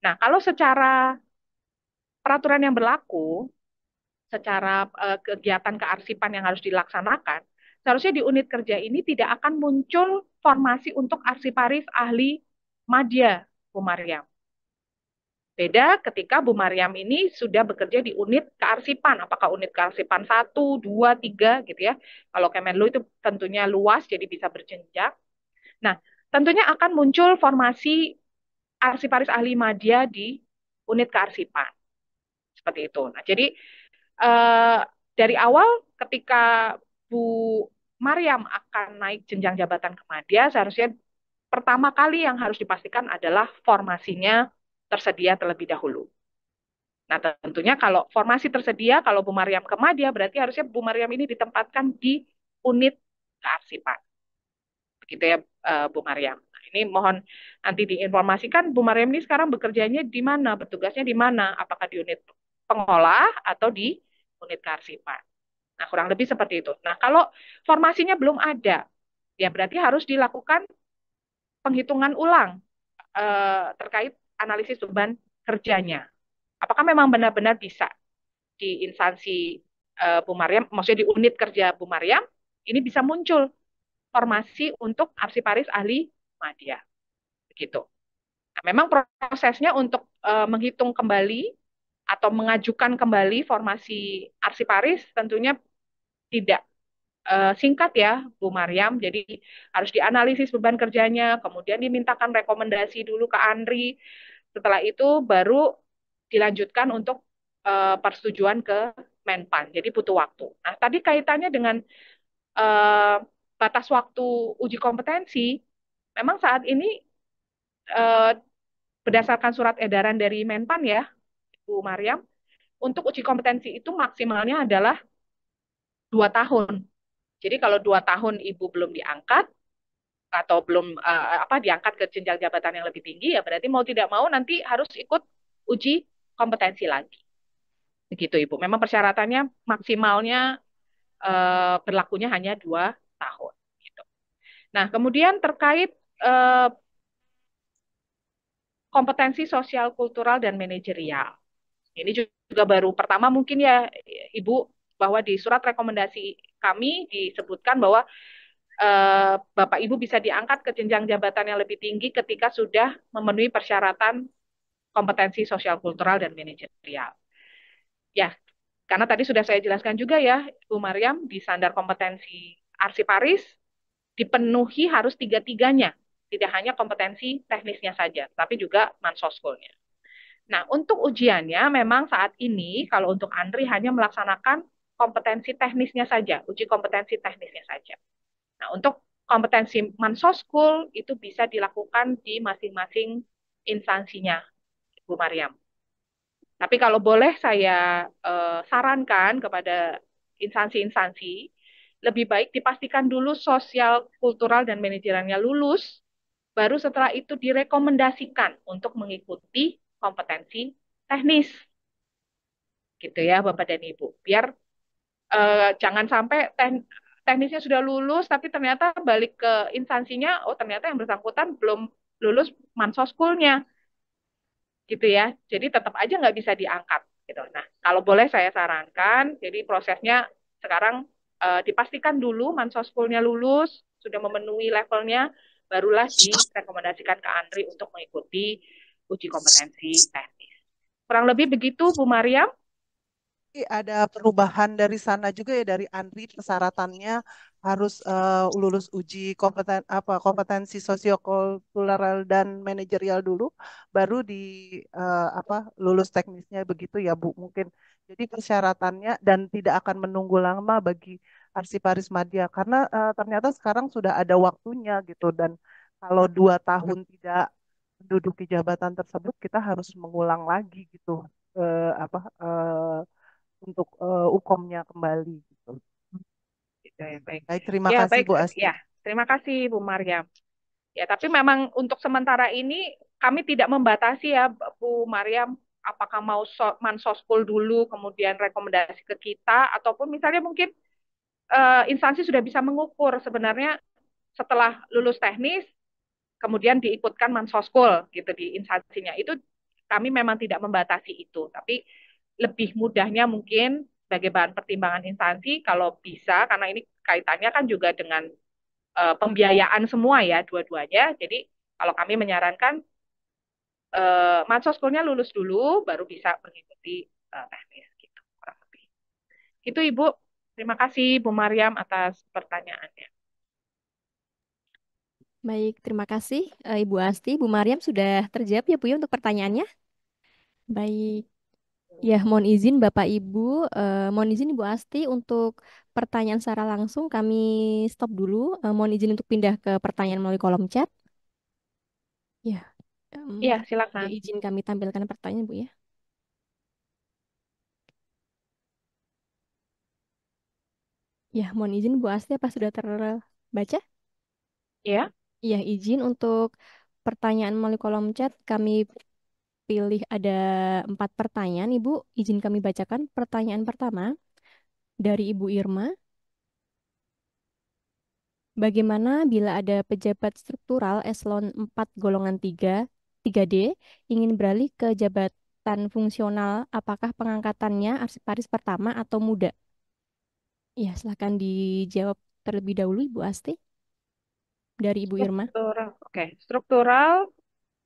Nah, kalau secara peraturan yang berlaku, secara kegiatan kearsipan yang harus dilaksanakan, seharusnya di unit kerja ini tidak akan muncul formasi untuk arsiparis ahli madya, Bu Maryam. Beda ketika Bu Maryam ini sudah bekerja di unit kearsipan, apakah unit kearsipan 1, 2, 3 gitu ya. Kalau Kemenlu itu tentunya luas, jadi bisa berjenjang. Nah, tentunya akan muncul formasi arsiparis ahli madya di unit kearsipan. Seperti itu. Nah, jadi eh, dari awal ketika Bu Maryam akan naik jenjang jabatan ke madya, seharusnya pertama kali yang harus dipastikan adalah formasinya tersedia terlebih dahulu. Nah, tentunya kalau formasi tersedia, kalau Bu Maryam ke madya, berarti harusnya Bu Maryam ini ditempatkan di unit kearsipan. Begitu ya, Bu Maryam. Nah, ini mohon nanti diinformasikan Bu Maryam ini sekarang bekerjanya di mana, bertugasnya di mana, apakah di unit pengolah atau di unit kearsipan. Nah, kurang lebih seperti itu. Nah, kalau formasinya belum ada, ya berarti harus dilakukan penghitungan ulang terkait analisis beban kerjanya. Apakah memang benar-benar bisa di instansi Bu Maryam, maksudnya di unit kerja Bu Maryam, ini bisa muncul formasi untuk arsiparis ahli media. Begitu. Nah, memang prosesnya untuk menghitung kembali atau mengajukan kembali formasi arsiparis tentunya tidak singkat ya, Bu Maryam. Jadi harus dianalisis beban kerjanya, kemudian dimintakan rekomendasi dulu ke Andri. Setelah itu baru dilanjutkan untuk persetujuan ke Menpan. Jadi butuh waktu. Nah, tadi kaitannya dengan eh, batas waktu uji kompetensi, memang saat ini eh, berdasarkan surat edaran dari Menpan ya, Bu Maryam, untuk uji kompetensi itu maksimalnya adalah 2 tahun. Jadi kalau 2 tahun ibu belum diangkat atau belum diangkat ke jenjang jabatan yang lebih tinggi, ya berarti mau tidak mau nanti harus ikut uji kompetensi lagi. Begitu ibu. Memang persyaratannya maksimalnya berlakunya hanya 2 tahun. Gitu. Nah kemudian terkait eh, kompetensi sosial, kultural, dan manajerial. Ini juga baru pertama mungkin ya Ibu, bahwa di surat rekomendasi kami disebutkan bahwa Bapak Ibu bisa diangkat ke jenjang jabatan yang lebih tinggi ketika sudah memenuhi persyaratan kompetensi sosial kultural dan manajerial. Ya, karena tadi sudah saya jelaskan juga ya, Bu Maryam, di standar kompetensi Arsiparis dipenuhi harus tiga-tiganya, tidak hanya kompetensi teknisnya saja, tapi juga mansoskulnya. Nah, untuk ujiannya memang saat ini kalau untuk Andri hanya melaksanakan kompetensi teknisnya saja, uji kompetensi teknisnya saja. Nah, untuk kompetensi Mansoskul itu bisa dilakukan di masing-masing instansinya, Bu Maryam. Tapi kalau boleh saya sarankan kepada instansi-instansi, lebih baik dipastikan dulu sosial, kultural, dan manajerialnya lulus, baru setelah itu direkomendasikan untuk mengikuti kompetensi teknis. Gitu ya, Bapak dan Ibu. Biar jangan sampai teknisnya sudah lulus, tapi ternyata balik ke instansinya, oh ternyata yang bersangkutan belum lulus mansoskulnya, gitu ya. Jadi tetap aja nggak bisa diangkat, gitu. Nah, kalau boleh saya sarankan, jadi prosesnya sekarang dipastikan dulu mansoskulnya lulus, sudah memenuhi levelnya, barulah direkomendasikan ke Andri untuk mengikuti uji kompetensi teknis. Kurang lebih begitu, Bu Maryam. Ada perubahan dari sana juga ya dari Andri persyaratannya harus lulus uji kompetensi sosiokultural dan manajerial dulu baru di lulus teknisnya begitu ya Bu mungkin. Jadi persyaratannya dan tidak akan menunggu lama bagi Arsiparis Madya karena ternyata sekarang sudah ada waktunya gitu dan kalau 2 tahun tidak menduduki jabatan tersebut kita harus mengulang lagi gitu untuk UKOM-nya kembali gitu. Ya, baik. Baik, terima Ya, kasih baik. Bu Asti. Ya, terima kasih Bu Maryam. Ya, tapi memang untuk sementara ini kami tidak membatasi ya Bu Maryam, apakah mau mansoskul dulu kemudian rekomendasi ke kita ataupun misalnya mungkin instansi sudah bisa mengukur sebenarnya setelah lulus teknis kemudian diikutkan mansoskul gitu di instansinya. Itu kami memang tidak membatasi itu, tapi lebih mudahnya mungkin sebagai bahan pertimbangan instansi kalau bisa karena ini kaitannya kan juga dengan pembiayaan semua ya dua-duanya. Jadi kalau kami menyarankan mansoskulnya lulus dulu baru bisa mengikuti teknis gitu kurang lebih. Itu Ibu. Terima kasih Bu Maryam atas pertanyaannya. Baik, terima kasih Ibu Asti. Bu Maryam sudah terjawab ya Bu ya untuk pertanyaannya. Baik. Ya, mohon izin Bapak Ibu, mohon izin Ibu Asti untuk pertanyaan secara langsung kami stop dulu. Mohon izin untuk pindah ke pertanyaan melalui kolom chat. Ya, Iya, ya silakan. izin kami tampilkan pertanyaan Bu ya. Ya, mohon izin Bu Asti apa sudah terbaca? Ya. Ya, izin untuk pertanyaan melalui kolom chat kami pilih ada 4 pertanyaan Ibu. Izin kami bacakan pertanyaan pertama. Dari Ibu Irma, bagaimana bila ada pejabat struktural eselon 4 golongan 3D, ingin beralih ke jabatan fungsional, apakah pengangkatannya arsiparis pertama atau muda? Ya, silakan dijawab terlebih dahulu Ibu Asti dari Ibu Irma. Struktural. Oke, struktural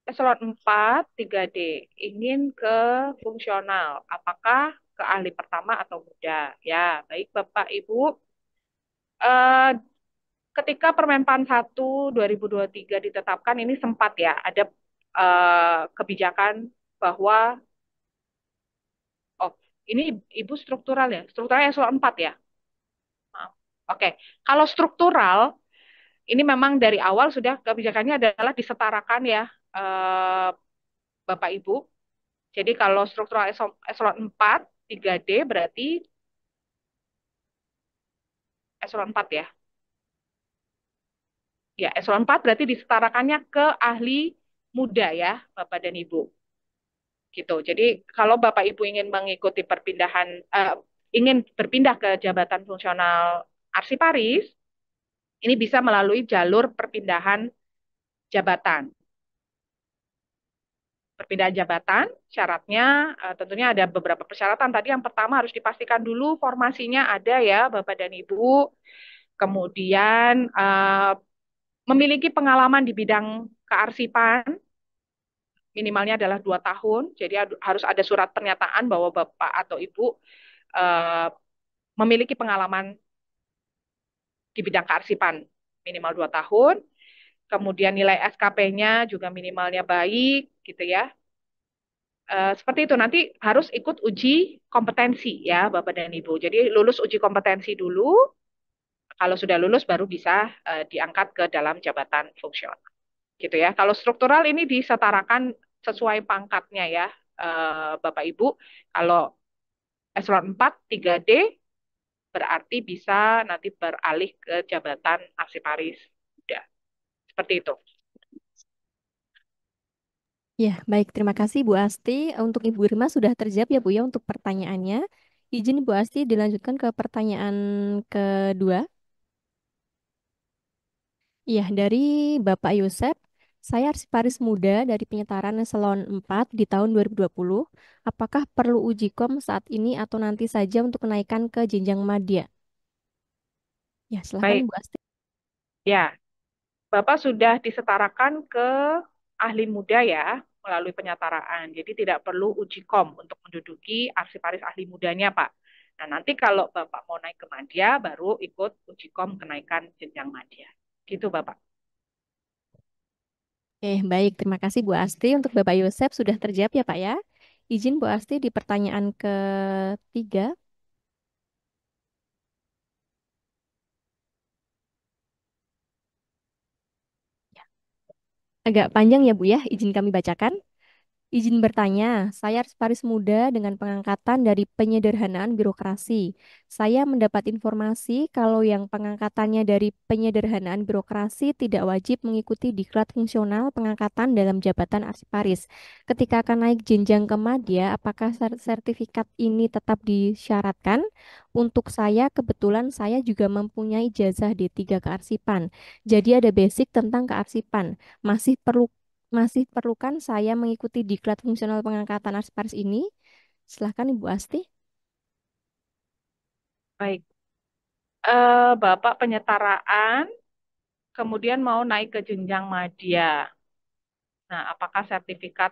eselon 4 3D ingin ke fungsional. Apakah ke ahli pertama atau muda? Ya, baik Bapak Ibu. Eh, Ketika Permenpan 1 2023 ditetapkan ini sempat ya ada kebijakan bahwa oh ini Ibu struktural ya, struktural eselon 4 ya. Maaf. Oke, kalau struktural ini memang dari awal sudah kebijakannya adalah disetarakan ya eh, Bapak Ibu. Jadi kalau struktural eselon 4 3D berarti eselon 4 ya. Ya, eselon 4 berarti disetarakannya ke ahli muda ya, Bapak dan Ibu. Gitu. Jadi kalau Bapak Ibu ingin mengikuti perpindahan ingin berpindah ke jabatan fungsional arsiparis, ini bisa melalui jalur perpindahan jabatan. Perpindahan jabatan, syaratnya tentunya ada beberapa persyaratan. Tadi yang pertama harus dipastikan dulu formasinya ada ya, Bapak dan Ibu. Kemudian memiliki pengalaman di bidang kearsipan, minimalnya adalah 2 tahun. Jadi harus ada surat pernyataan bahwa Bapak atau Ibu eh, memiliki pengalaman di bidang kearsipan minimal 2 tahun. Kemudian nilai SKP-nya juga minimalnya baik, gitu ya. Seperti itu nanti harus ikut uji kompetensi ya Bapak dan Ibu. Jadi lulus uji kompetensi dulu. Kalau sudah lulus baru bisa diangkat ke dalam jabatan fungsional. Gitu ya. Kalau struktural ini disetarakan sesuai pangkatnya ya Bapak Ibu. Kalau eselon 4 3D berarti bisa nanti beralih ke jabatan arsiparis muda. Seperti itu. Ya, baik. Terima kasih Bu Asti. Untuk Ibu Irma sudah terjawab ya Bu ya untuk pertanyaannya. Izin Bu Asti dilanjutkan ke pertanyaan kedua. Iya, dari Bapak Yosep, saya arsiparis muda dari Penyetaran Eselon 4 di tahun 2020. Apakah perlu uji kom saat ini atau nanti saja untuk kenaikan ke jenjang madya? Ya, silakan Baik, Ibu Asti. ya. Bapak sudah disetarakan ke ahli muda ya melalui penyetaraan. Jadi tidak perlu uji kom untuk menduduki arsiparis ahli mudanya, Pak. Nah, nanti kalau Bapak mau naik ke madya, baru ikut uji kom kenaikan jenjang madya. Gitu, Bapak. Baik. Terima kasih Bu Asti. Untuk Bapak Yosep sudah terjawab ya Pak ya. Izin Bu Asti di pertanyaan ketiga. Agak panjang ya Bu ya, izin kami bacakan. Izin bertanya, saya arsiparis muda dengan pengangkatan dari penyederhanaan birokrasi. Saya mendapat informasi kalau yang pengangkatannya dari penyederhanaan birokrasi tidak wajib mengikuti diklat fungsional pengangkatan dalam jabatan arsiparis. Ketika akan naik jenjang ke madya, apakah sertifikat ini tetap disyaratkan? Untuk saya, kebetulan saya juga mempunyai ijazah D3 kearsipan. Jadi ada basic tentang kearsipan. Masih perlukan saya mengikuti diklat fungsional pengangkatan arsiparis ini? Silahkan Ibu Asti. Baik. Bapak penyetaraan, kemudian mau naik ke jenjang madya. Nah, apakah sertifikat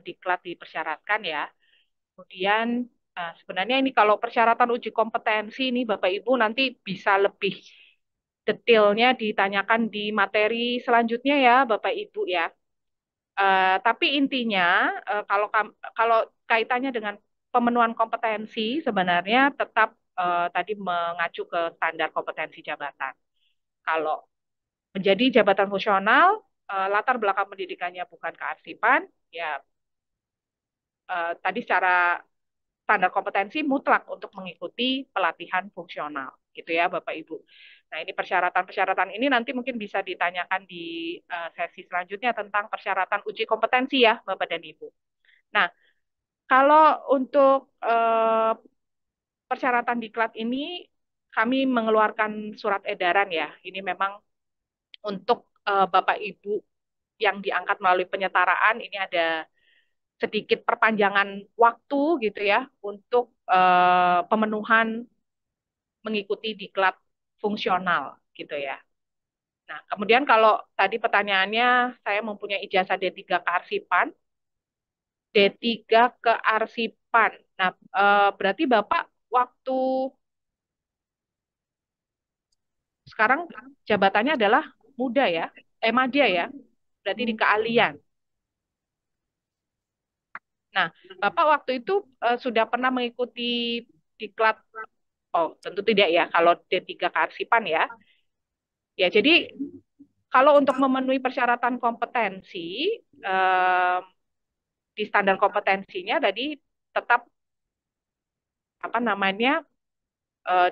diklat dipersyaratkan ya? Kemudian sebenarnya ini kalau persyaratan uji kompetensi ini Bapak Ibu nanti bisa lebih detailnya ditanyakan di materi selanjutnya ya Bapak Ibu ya. Tapi intinya kalau kaitannya dengan pemenuhan kompetensi sebenarnya tetap tadi mengacu ke standar kompetensi jabatan. Kalau menjadi jabatan fungsional, latar belakang pendidikannya bukan kearsipan, ya tadi secara standar kompetensi mutlak untuk mengikuti pelatihan fungsional, gitu ya Bapak Ibu. Nah, ini persyaratan-persyaratan ini nanti mungkin bisa ditanyakan di sesi selanjutnya tentang persyaratan uji kompetensi ya Bapak dan Ibu. Nah, kalau untuk persyaratan diklat ini kami mengeluarkan surat edaran ya. Ini memang untuk Bapak Ibu yang diangkat melalui penyetaraan, ini ada sedikit perpanjangan waktu gitu ya untuk pemenuhan mengikuti diklat fungsional gitu ya. Nah, kemudian kalau tadi pertanyaannya saya mempunyai ijazah D3 kearsipan, D3 kearsipan. Nah, berarti Bapak waktu sekarang jabatannya adalah muda ya, madya ya, berarti di keahlian. Nah, Bapak waktu itu sudah pernah mengikuti diklat, oh tentu tidak ya, kalau D3 kearsipan ya. Ya, jadi kalau untuk memenuhi persyaratan kompetensi, eh, di standar kompetensinya tadi tetap apa namanya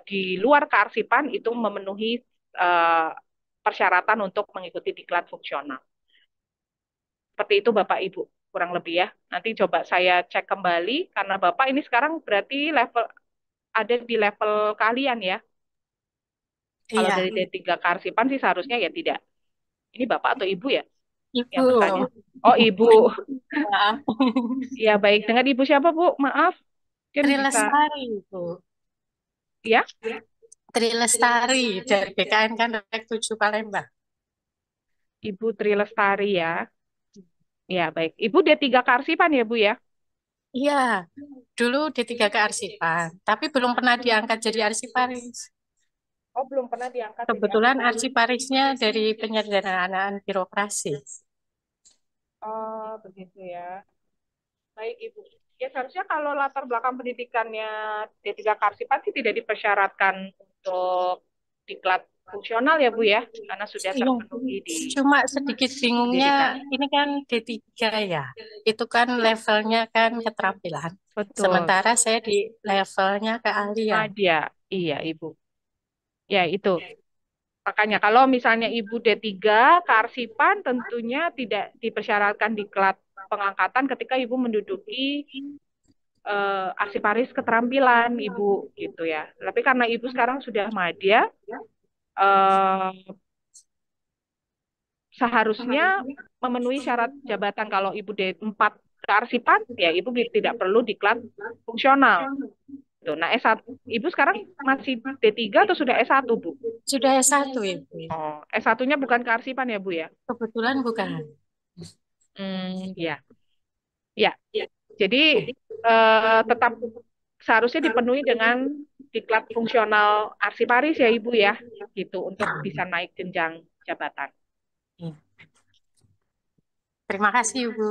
di luar kearsipan itu memenuhi eh, persyaratan untuk mengikuti diklat fungsional. Seperti itu Bapak Ibu, kurang lebih ya. Nanti coba saya cek kembali karena Bapak ini sekarang berarti ada di level kalian ya. Kalau Iya, dari D3 kearsipan sih seharusnya ya tidak. Ini Bapak atau Ibu ya Ibu. yang bertanya? Oh, Ibu. Maaf. Ya, baik. Dengan Ibu siapa, Bu? Maaf. Mungkin Tri bisa Lestari, Ibu. ya. Tri Lestari dari BKN kan Rek 7 Palembang. Ibu Tri Lestari ya. Ya, baik. Ibu D3 kearsipan ya, Bu ya? Iya, dulu D3 kearsipan, tapi belum pernah diangkat jadi arsiparis. Oh, belum pernah diangkat jadi Kebetulan arsiparis. arsiparisnya dari penyederhanaan birokrasi. Oh, begitu ya. Baik, Ibu. Ya, seharusnya kalau latar belakang pendidikannya D3 kearsipan sih tidak dipersyaratkan untuk diklat fungsional ya, Bu ya, karena sudah Iya, terpenuhi di cuma sedikit bingungnya pendidikan. ini kan D3 ya. Itu kan levelnya kan keterampilan. Betul. Sementara saya di levelnya keahlian. Madya, iya, Ibu. Ya, itu. Makanya kalau misalnya Ibu D3 kearsipan tentunya tidak dipersyaratkan diklat pengangkatan ketika Ibu menduduki arsiparis keterampilan Ibu gitu ya. Tapi karena Ibu sekarang sudah madya, eh, seharusnya memenuhi syarat jabatan kalau Ibu D4 kearsipan, ya Ibu tidak perlu diklat fungsional. Tuh. Nah, S1, Ibu sekarang masih D3 atau sudah S1, Bu? Sudah S1 Ibu. Oh, S1-nya bukan kearsipan ya, Bu ya? Kebetulan bukan. Ya. Ya. Jadi tetap seharusnya dipenuhi dengan diklat fungsional arsiparis ya Ibu ya, gitu untuk bisa naik jenjang jabatan. Iya. Terima kasih Ibu.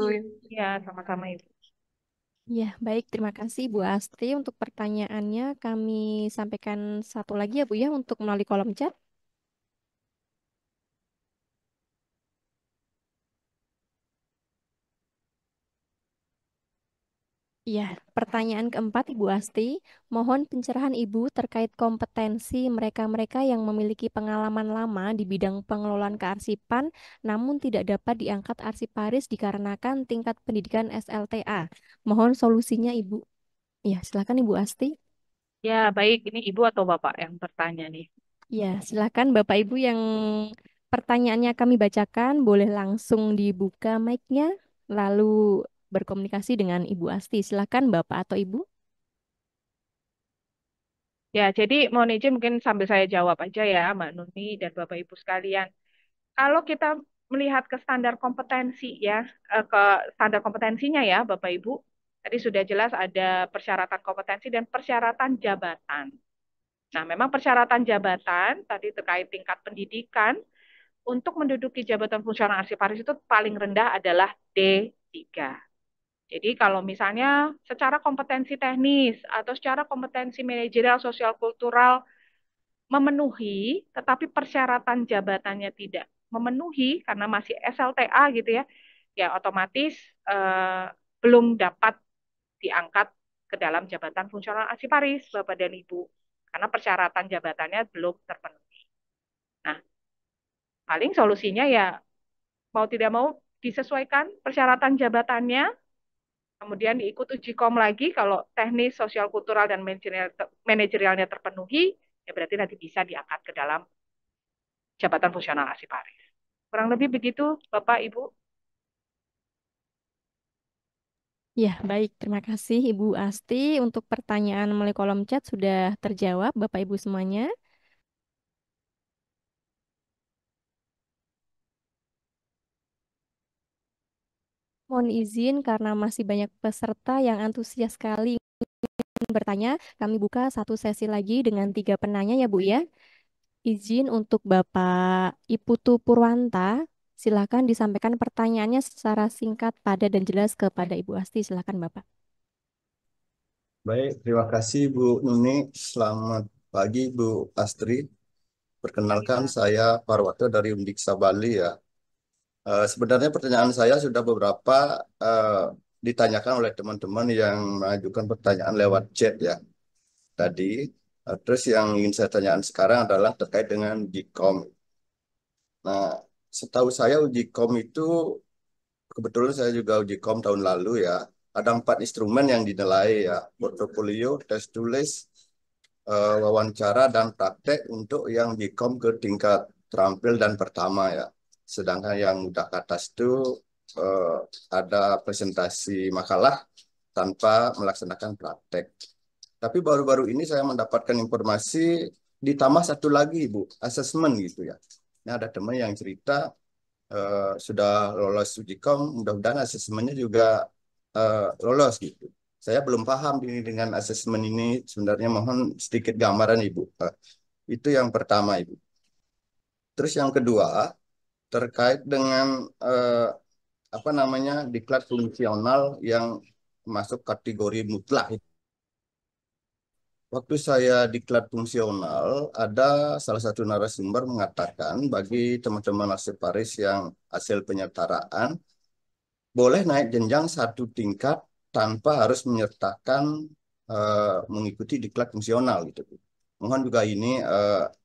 Ya, sama-sama Ibu. Ya, baik. Terima kasih Bu Asti untuk pertanyaannya. Kami sampaikan satu lagi ya Bu ya untuk melalui kolom chat. Ya, pertanyaan keempat Ibu Asti, mohon pencerahan Ibu terkait kompetensi mereka-mereka yang memiliki pengalaman lama di bidang pengelolaan kearsipan, namun tidak dapat diangkat arsiparis dikarenakan tingkat pendidikan SLTA. Mohon solusinya Ibu. Ya, silakan Ibu Asti. Ya, baik. Ini Ibu atau Bapak yang bertanya nih? Ya, silakan Bapak Ibu yang pertanyaannya kami bacakan, boleh langsung dibuka mic-nya, lalu berkomunikasi dengan Ibu Asti. Silakan Bapak atau Ibu. Ya, jadi mohon izin mungkin sambil saya jawab aja ya, Mbak Nuni dan Bapak Ibu sekalian. Kalau kita melihat ke standar kompetensi ya, ke standar kompetensinya ya, Bapak Ibu, tadi sudah jelas ada persyaratan kompetensi dan persyaratan jabatan. Nah, memang persyaratan jabatan tadi terkait tingkat pendidikan untuk menduduki jabatan fungsional arsiparis itu paling rendah adalah D3. Jadi kalau misalnya secara kompetensi teknis atau secara kompetensi manajerial sosial kultural memenuhi, tetapi persyaratan jabatannya tidak memenuhi karena masih SLTA gitu ya, ya otomatis eh, belum dapat diangkat ke dalam jabatan fungsional arsiparis, Bapak dan Ibu, karena persyaratan jabatannya belum terpenuhi. Nah, paling solusinya ya mau tidak mau disesuaikan persyaratan jabatannya Kemudian diikut uji kom lagi, kalau teknis, sosial, kultural, dan manajerialnya terpenuhi, ya berarti nanti bisa diangkat ke dalam jabatan fungsional Asiparis. Kurang lebih begitu, Bapak, Ibu. Ya, baik. Terima kasih Ibu Asti. Untuk pertanyaan melalui kolom chat sudah terjawab, Bapak Ibu semuanya. Mohon izin karena masih banyak peserta yang antusias sekali bertanya, kami buka satu sesi lagi dengan 3 penanya ya Bu ya. Izin untuk Bapak Iputu Purwanta, silakan disampaikan pertanyaannya secara singkat, padat, dan jelas kepada Ibu Asti. Silakan Bapak. Baik, terima kasih Bu Nuni. Selamat pagi Bu Astri. Pagi, Perkenalkan Pak. saya Parwato dari Undiksa Bali ya. Sebenarnya pertanyaan saya sudah beberapa eh, ditanyakan oleh teman-teman yang mengajukan pertanyaan lewat chat ya tadi. Terus yang ingin saya tanyakan sekarang adalah terkait dengan Gcom. Nah, setahu saya uji kom itu kebetulan saya juga uji kom tahun lalu ya. Ada 4 instrumen yang dinilai ya, portofolio, tes tulis, wawancara dan praktek untuk yang Gcom ke tingkat terampil dan pertama ya. Sedangkan yang udah ke atas itu eh, ada presentasi makalah tanpa melaksanakan praktek. Tapi baru-baru ini saya mendapatkan informasi ditambah satu lagi, Bu, asesmen gitu ya. Ini ada teman yang cerita sudah lolos uji kom, mudah-mudahan asesmennya juga lolos gitu. Saya belum paham ini dengan asesmen ini, sebenarnya mohon sedikit gambaran Ibu. Itu yang pertama Ibu. Terus yang kedua, terkait dengan apa namanya diklat fungsional yang masuk kategori mutlak. Waktu saya diklat fungsional, ada salah satu narasumber mengatakan bagi teman-teman Asiparis yang hasil penyetaraan boleh naik jenjang satu tingkat tanpa harus menyertakan mengikuti diklat fungsional gitu. Mohon juga ini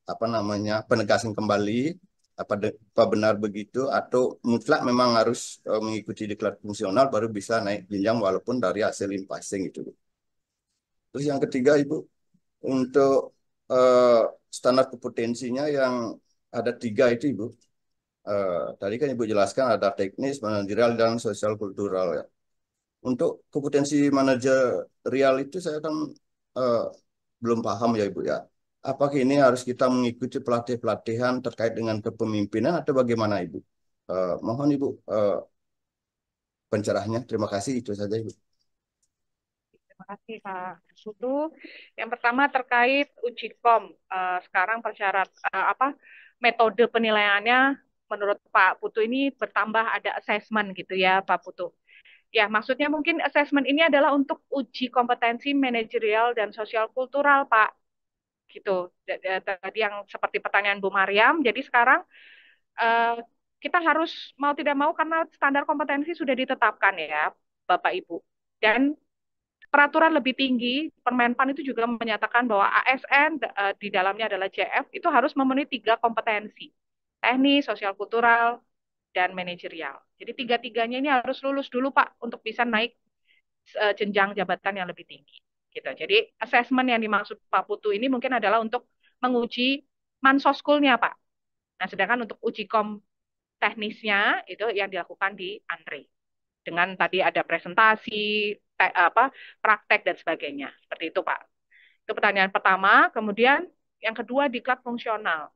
apa namanya penegasan kembali apa benar begitu atau mutlak memang harus mengikuti diklat fungsional baru bisa naik jenjang walaupun dari hasil in-passing itu. Terus yang ketiga Ibu, untuk eh, standar kompetensinya yang ada 3 itu Ibu. Tadi kan Ibu jelaskan ada teknis, manajerial, dan sosial kultural ya. Untuk kompetensi manajerial itu saya kan eh, belum paham ya Ibu ya. Apakah ini harus kita mengikuti pelatihan terkait dengan kepemimpinan atau bagaimana Ibu? Mohon Ibu pencerahnya. Terima kasih itu saja Ibu. Terima kasih, Pak Putu. Yang pertama terkait uji kom. Sekarang apa metode penilaiannya menurut Pak Putu ini bertambah ada assessment gitu ya, Pak Putu. Ya, maksudnya mungkin assessment ini adalah untuk uji kompetensi manajerial dan sosial kultural, Pak. Gitu. Tadi yang seperti pertanyaan Bu Mariam. Jadi sekarang eh, kita harus mau tidak mau karena standar kompetensi sudah ditetapkan ya, Bapak Ibu. Dan peraturan lebih tinggi, Permenpan itu juga menyatakan bahwa ASN di dalamnya adalah JF itu harus memenuhi 3 kompetensi, teknis, sosial kultural, dan manajerial. Jadi tiga-tiganya ini harus lulus dulu Pak untuk bisa naik jenjang jabatan yang lebih tinggi. Gitu. Jadi assessment yang dimaksud Pak Putu ini mungkin adalah untuk menguji mansoskulnya Pak. Nah, sedangkan untuk uji kom teknisnya itu yang dilakukan di Andre dengan tadi ada presentasi, praktek dan sebagainya. Seperti itu, Pak. Itu pertanyaan pertama. Kemudian yang kedua diklat fungsional.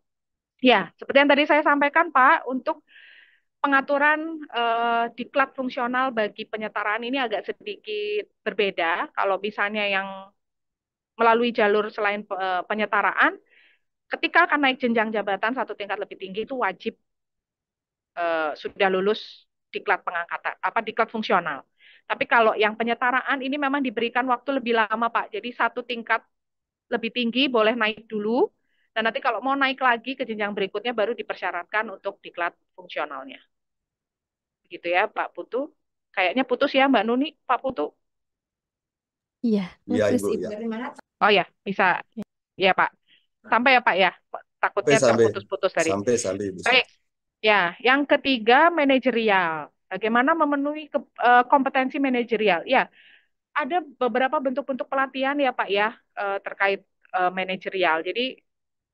Ya, seperti yang tadi saya sampaikan, Pak, untuk pengaturan diklat fungsional bagi penyetaraan ini agak sedikit berbeda. Kalau misalnya yang melalui jalur selain penyetaraan, ketika akan naik jenjang jabatan satu tingkat lebih tinggi itu wajib sudah lulus diklat pengangkatan, diklat fungsional. Tapi kalau yang penyetaraan ini memang diberikan waktu lebih lama, Pak. Jadi satu tingkat lebih tinggi boleh naik dulu, dan nanti kalau mau naik lagi ke jenjang berikutnya baru dipersyaratkan untuk diklat fungsionalnya. Begitu ya, Pak Putu. Kayaknya putus ya, Mbak Nuni, Pak Putu. Iya, Iya putus Ibu Ibu. ya. Oh ya, bisa. Ya, Pak. Sampai ya, Pak ya. Takutnya Sampai terputus-putus tadi. sampai sampai Ibu. Baik. Ya, yang ketiga manajerial. Bagaimana memenuhi kompetensi manajerial? Ya, ada beberapa bentuk-bentuk pelatihan ya Pak ya terkait manajerial. Jadi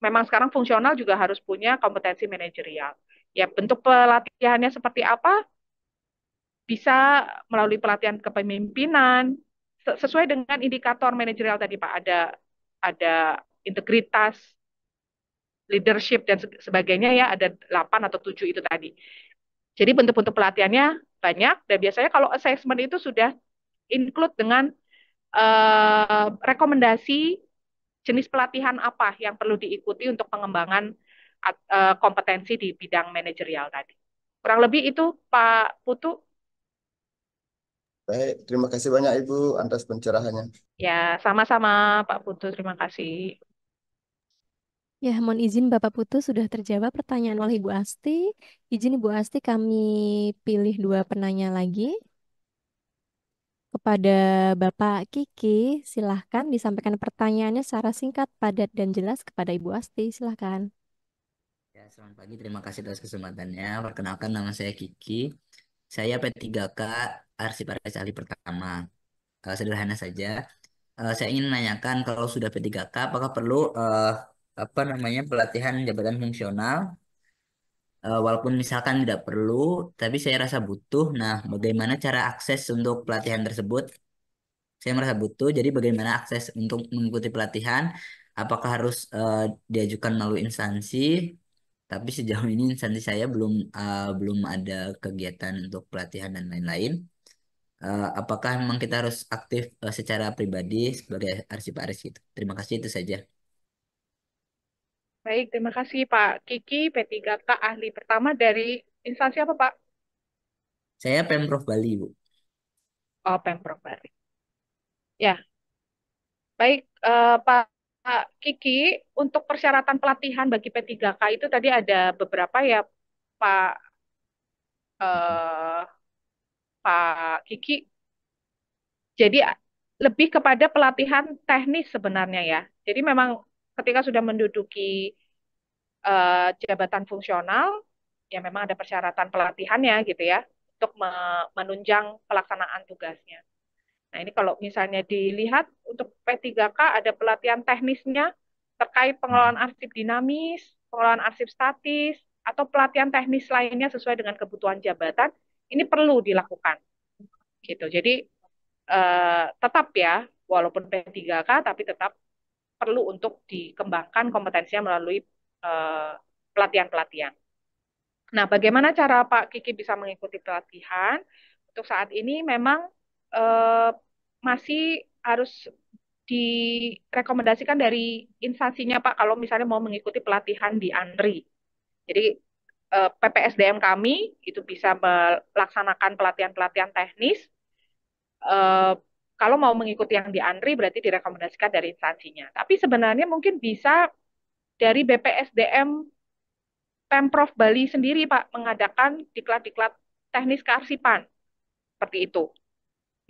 memang sekarang fungsional juga harus punya kompetensi manajerial. Ya, bentuk pelatihannya seperti apa? Bisa melalui pelatihan kepemimpinan sesuai dengan indikator manajerial tadi Pak. Ada integritas, leadership dan sebagainya ya, ada 8 atau 7 itu tadi. Jadi bentuk-bentuk pelatihannya banyak dan biasanya kalau assessment itu sudah include dengan rekomendasi jenis pelatihan apa yang perlu diikuti untuk pengembangan kompetensi di bidang manajerial tadi. Kurang lebih itu Pak Putu. Baik, terima kasih banyak Ibu atas pencerahannya. Ya, sama-sama Pak Putu, terima kasih. Ya, mohon izin Bapak Putu sudah terjawab pertanyaan oleh Ibu Asti. Izin Ibu Asti kami pilih 2 penanya lagi. Kepada Bapak Kiki, silahkan disampaikan pertanyaannya secara singkat, padat, dan jelas kepada Ibu Asti. Silahkan. Ya, selamat pagi. Terima kasih atas kesempatannya. Perkenalkan, nama saya Kiki. Saya P3K Arsiparis Ahli Pertama. Sederhana saja. Saya ingin menanyakan kalau sudah P3K, apakah perlu apa namanya pelatihan jabatan fungsional? Walaupun misalkan tidak perlu, tapi saya rasa butuh. Nah, bagaimana cara akses untuk pelatihan tersebut? Saya merasa butuh. Jadi bagaimana akses untuk mengikuti pelatihan? Apakah harus diajukan melalui instansi? Tapi sejauh ini instansi saya belum ada kegiatan untuk pelatihan dan lain-lain. Apakah memang kita harus aktif secara pribadi sebagai arsiparis gitu? Terima kasih, itu saja. Baik, terima kasih Pak Kiki, P3K ahli pertama dari instansi apa Pak? Saya Pemprov Bali, Bu. Oh, Pemprov Bali. Ya, baik Pak Kiki, untuk persyaratan pelatihan bagi P3K itu tadi ada beberapa ya Pak eh, Pak Kiki. Jadi lebih kepada pelatihan teknis sebenarnya ya. Jadi memang ketika sudah menduduki jabatan fungsional, ya memang ada persyaratan pelatihannya gitu ya untuk menunjang pelaksanaan tugasnya. Nah ini kalau misalnya dilihat untuk P3K ada pelatihan teknisnya terkait pengelolaan arsip dinamis, pengelolaan arsip statis, atau pelatihan teknis lainnya sesuai dengan kebutuhan jabatan, ini perlu dilakukan. Gitu. Jadi tetap ya, walaupun P3K, tapi tetap perlu untuk dikembangkan kompetensinya melalui pelatihan-pelatihan. Nah, bagaimana cara Pak Kiki bisa mengikuti pelatihan? Untuk saat ini memang eh, masih harus direkomendasikan dari instansinya Pak kalau misalnya mau mengikuti pelatihan di ANRI. Jadi PPSDM kami itu bisa melaksanakan pelatihan-pelatihan teknis. Eh, Kalau mau mengikuti yang di ANRI berarti direkomendasikan dari instansinya. Tapi sebenarnya mungkin bisa dari BPSDM Pemprov Bali sendiri Pak mengadakan diklat-diklat teknis kearsipan seperti itu.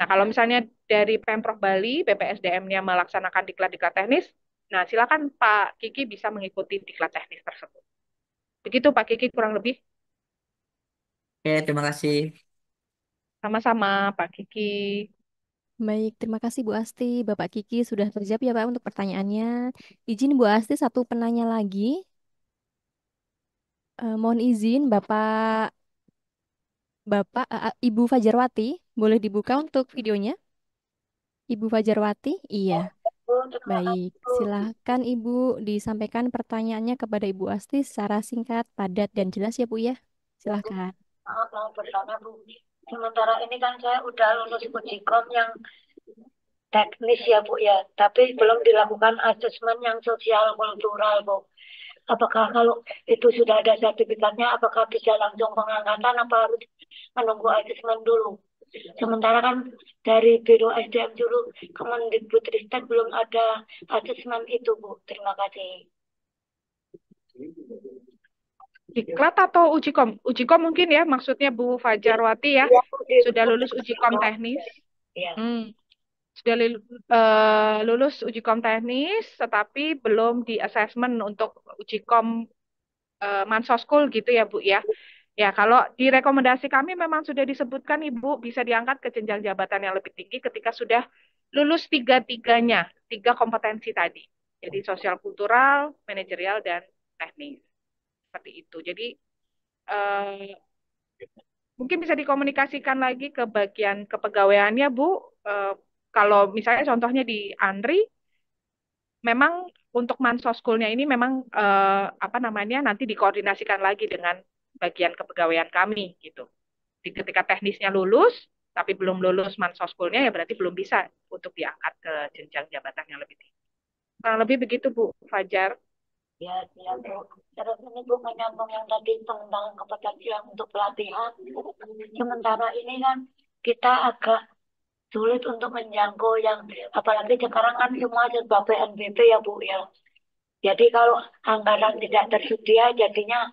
Nah, kalau misalnya dari Pemprov Bali, BPSDM-nya melaksanakan diklat-diklat teknis, nah silakan Pak Kiki bisa mengikuti diklat teknis tersebut. Begitu Pak Kiki kurang lebih. Oke, terima kasih. Sama-sama Pak Kiki. Baik, terima kasih Bu Asti. Bapak Kiki sudah terjawab ya Pak untuk pertanyaannya. Izin Bu Asti, 1 penanya lagi. Mohon izin Bapak Ibu Fajarwati, boleh dibuka untuk videonya? Ibu Fajarwati? Iya. Baik, silahkan Ibu disampaikan pertanyaannya kepada Ibu Asti secara singkat, padat, dan jelas ya Bu ya. Silahkan. Maaf, mau bertanya Bu. Sementara ini kan saya udah lulus uji kom yang teknis ya Bu ya, tapi belum dilakukan asesmen yang sosial kultural Bu. Apakah kalau itu sudah ada sertifikatnya, apakah bisa langsung pengangkatan, apa harus menunggu asesmen dulu? Sementara kan dari Biro SDM dulu, Kemendikbudristek belum ada asesmen itu Bu. Terima kasih. Diklat atau uji kom? Uji kom mungkin ya, maksudnya Bu Fajarwati ya, sudah lulus uji kom teknis. Iya. Sudah lulus uji kom teknis, tetapi belum di assessment untuk uji kom Mansoskul gitu ya Bu ya. Ya, kalau di rekomendasi kami memang sudah disebutkan Ibu bisa diangkat ke jenjang jabatan yang lebih tinggi ketika sudah lulus tiga-tiganya, tiga kompetensi tadi. Jadi sosial kultural, manajerial, dan teknis. Seperti itu. Jadi eh, mungkin bisa dikomunikasikan lagi ke bagian kepegawaiannya, Bu. Eh, Kalau misalnya contohnya di Andri, memang untuk Mansoskulnya ini memang apa namanya nanti dikoordinasikan lagi dengan bagian kepegawaian kami gitu. Ketika teknisnya lulus, tapi belum lulus Mansoskulnya ya berarti belum bisa untuk diangkat ke jenjang jabatan yang lebih tinggi. Kurang lebih begitu Bu Fajar. Ya, ya, Bu. Terus ini Bu menyambung yang tadi tentang kepekerjaan untuk pelatihan. Sementara ini kan kita agak sulit untuk menjangkau yang, apalagi sekarang kan semua serba PNBP ya Bu ya. Jadi kalau anggaran tidak tersedia, jadinya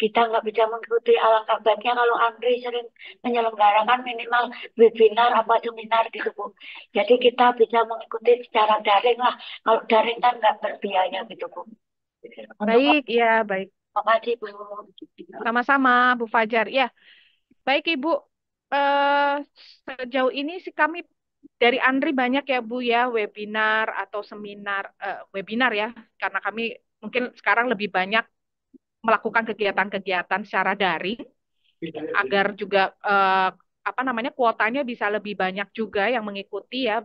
kita nggak bisa mengikuti. Alangkah baiknya kalau Andri sering menyelenggarakan minimal webinar apa seminar gitu Bu. Jadi kita bisa mengikuti secara daring lah. Kalau daring kan nggak berbiaya gitu Bu. Untuk Baik, ya baik. terima kasih Bu. Sama-sama Bu Fajar. Ya, baik Ibu. Eh, Sejauh ini sih kami dari Andri banyak ya Bu ya webinar atau seminar webinar ya karena kami mungkin sekarang lebih banyak melakukan kegiatan-kegiatan secara daring agar juga apa namanya kuotanya bisa lebih banyak juga yang mengikuti ya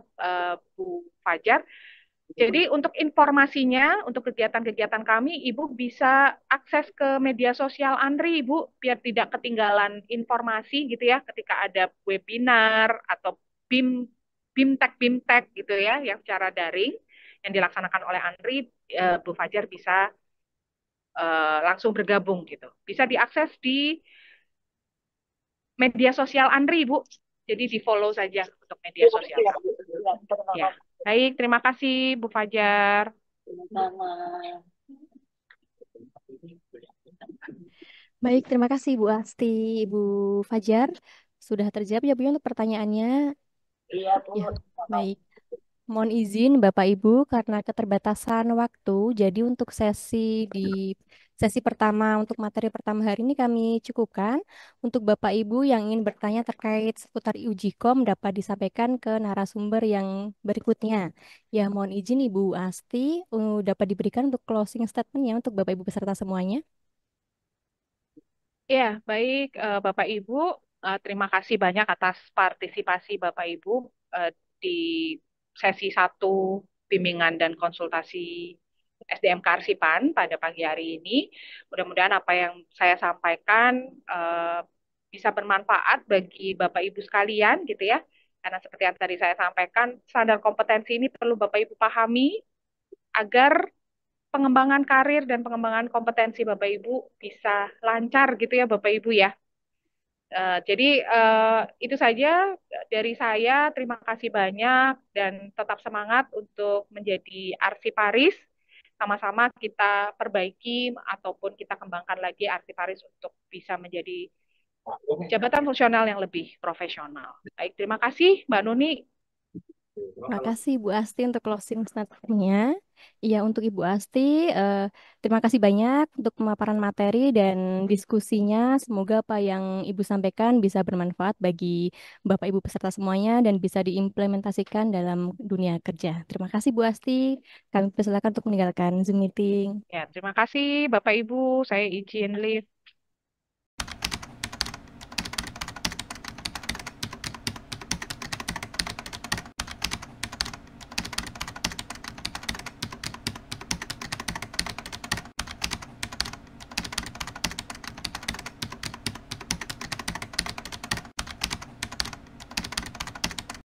Bu Fajar. Jadi untuk informasinya, untuk kegiatan-kegiatan kami, Ibu bisa akses ke media sosial Andri, Ibu, biar tidak ketinggalan informasi gitu ya, ketika ada webinar atau BIM, BIMTEK gitu ya, yang secara daring yang dilaksanakan oleh Andri, Bu Fajar bisa langsung bergabung gitu. Bisa diakses di media sosial Andri, Bu. Jadi di follow saja untuk media sosial Ya, kami. terima Ya, kasih. baik, terima kasih Bu Fajar. Sama. Baik, terima kasih Bu Asti, Ibu Fajar. Sudah terjawab ya Bu ya untuk pertanyaannya. Iya Bu. Ya, baik. Mohon izin Bapak Ibu karena keterbatasan waktu, jadi untuk sesi pertama untuk materi pertama hari ini kami cukupkan. Untuk Bapak Ibu yang ingin bertanya terkait seputar Ujikom dapat disampaikan ke narasumber yang berikutnya. Ya, mohon izin Ibu Asti dapat diberikan untuk closing statement-nya untuk Bapak Ibu peserta semuanya. Ya, baik Bapak Ibu, terima kasih banyak atas partisipasi Bapak Ibu di sesi 1 bimbingan dan konsultasi SDM Kearsipan pada pagi hari ini. Mudah-mudahan apa yang saya sampaikan bisa bermanfaat bagi Bapak Ibu sekalian gitu ya. Karena seperti yang tadi saya sampaikan, standar kompetensi ini perlu Bapak Ibu pahami agar pengembangan karir dan pengembangan kompetensi Bapak Ibu bisa lancar gitu ya Bapak Ibu ya. Jadi itu saja dari saya. Terima kasih banyak dan tetap semangat untuk menjadi arsiparis. Sama-sama kita perbaiki ataupun kita kembangkan lagi arsiparis untuk bisa menjadi jabatan fungsional yang lebih profesional. Baik, terima kasih Mbak Nuni. Terima kasih Bu Asti untuk closing statement-nya. Iya, untuk Ibu Asti, terima kasih banyak untuk pemaparan materi dan diskusinya. Semoga apa yang Ibu sampaikan bisa bermanfaat bagi Bapak Ibu peserta semuanya dan bisa diimplementasikan dalam dunia kerja. Terima kasih Bu Asti. Kami persilakan untuk meninggalkan Zoom meeting. Ya, terima kasih Bapak Ibu. Saya izin live.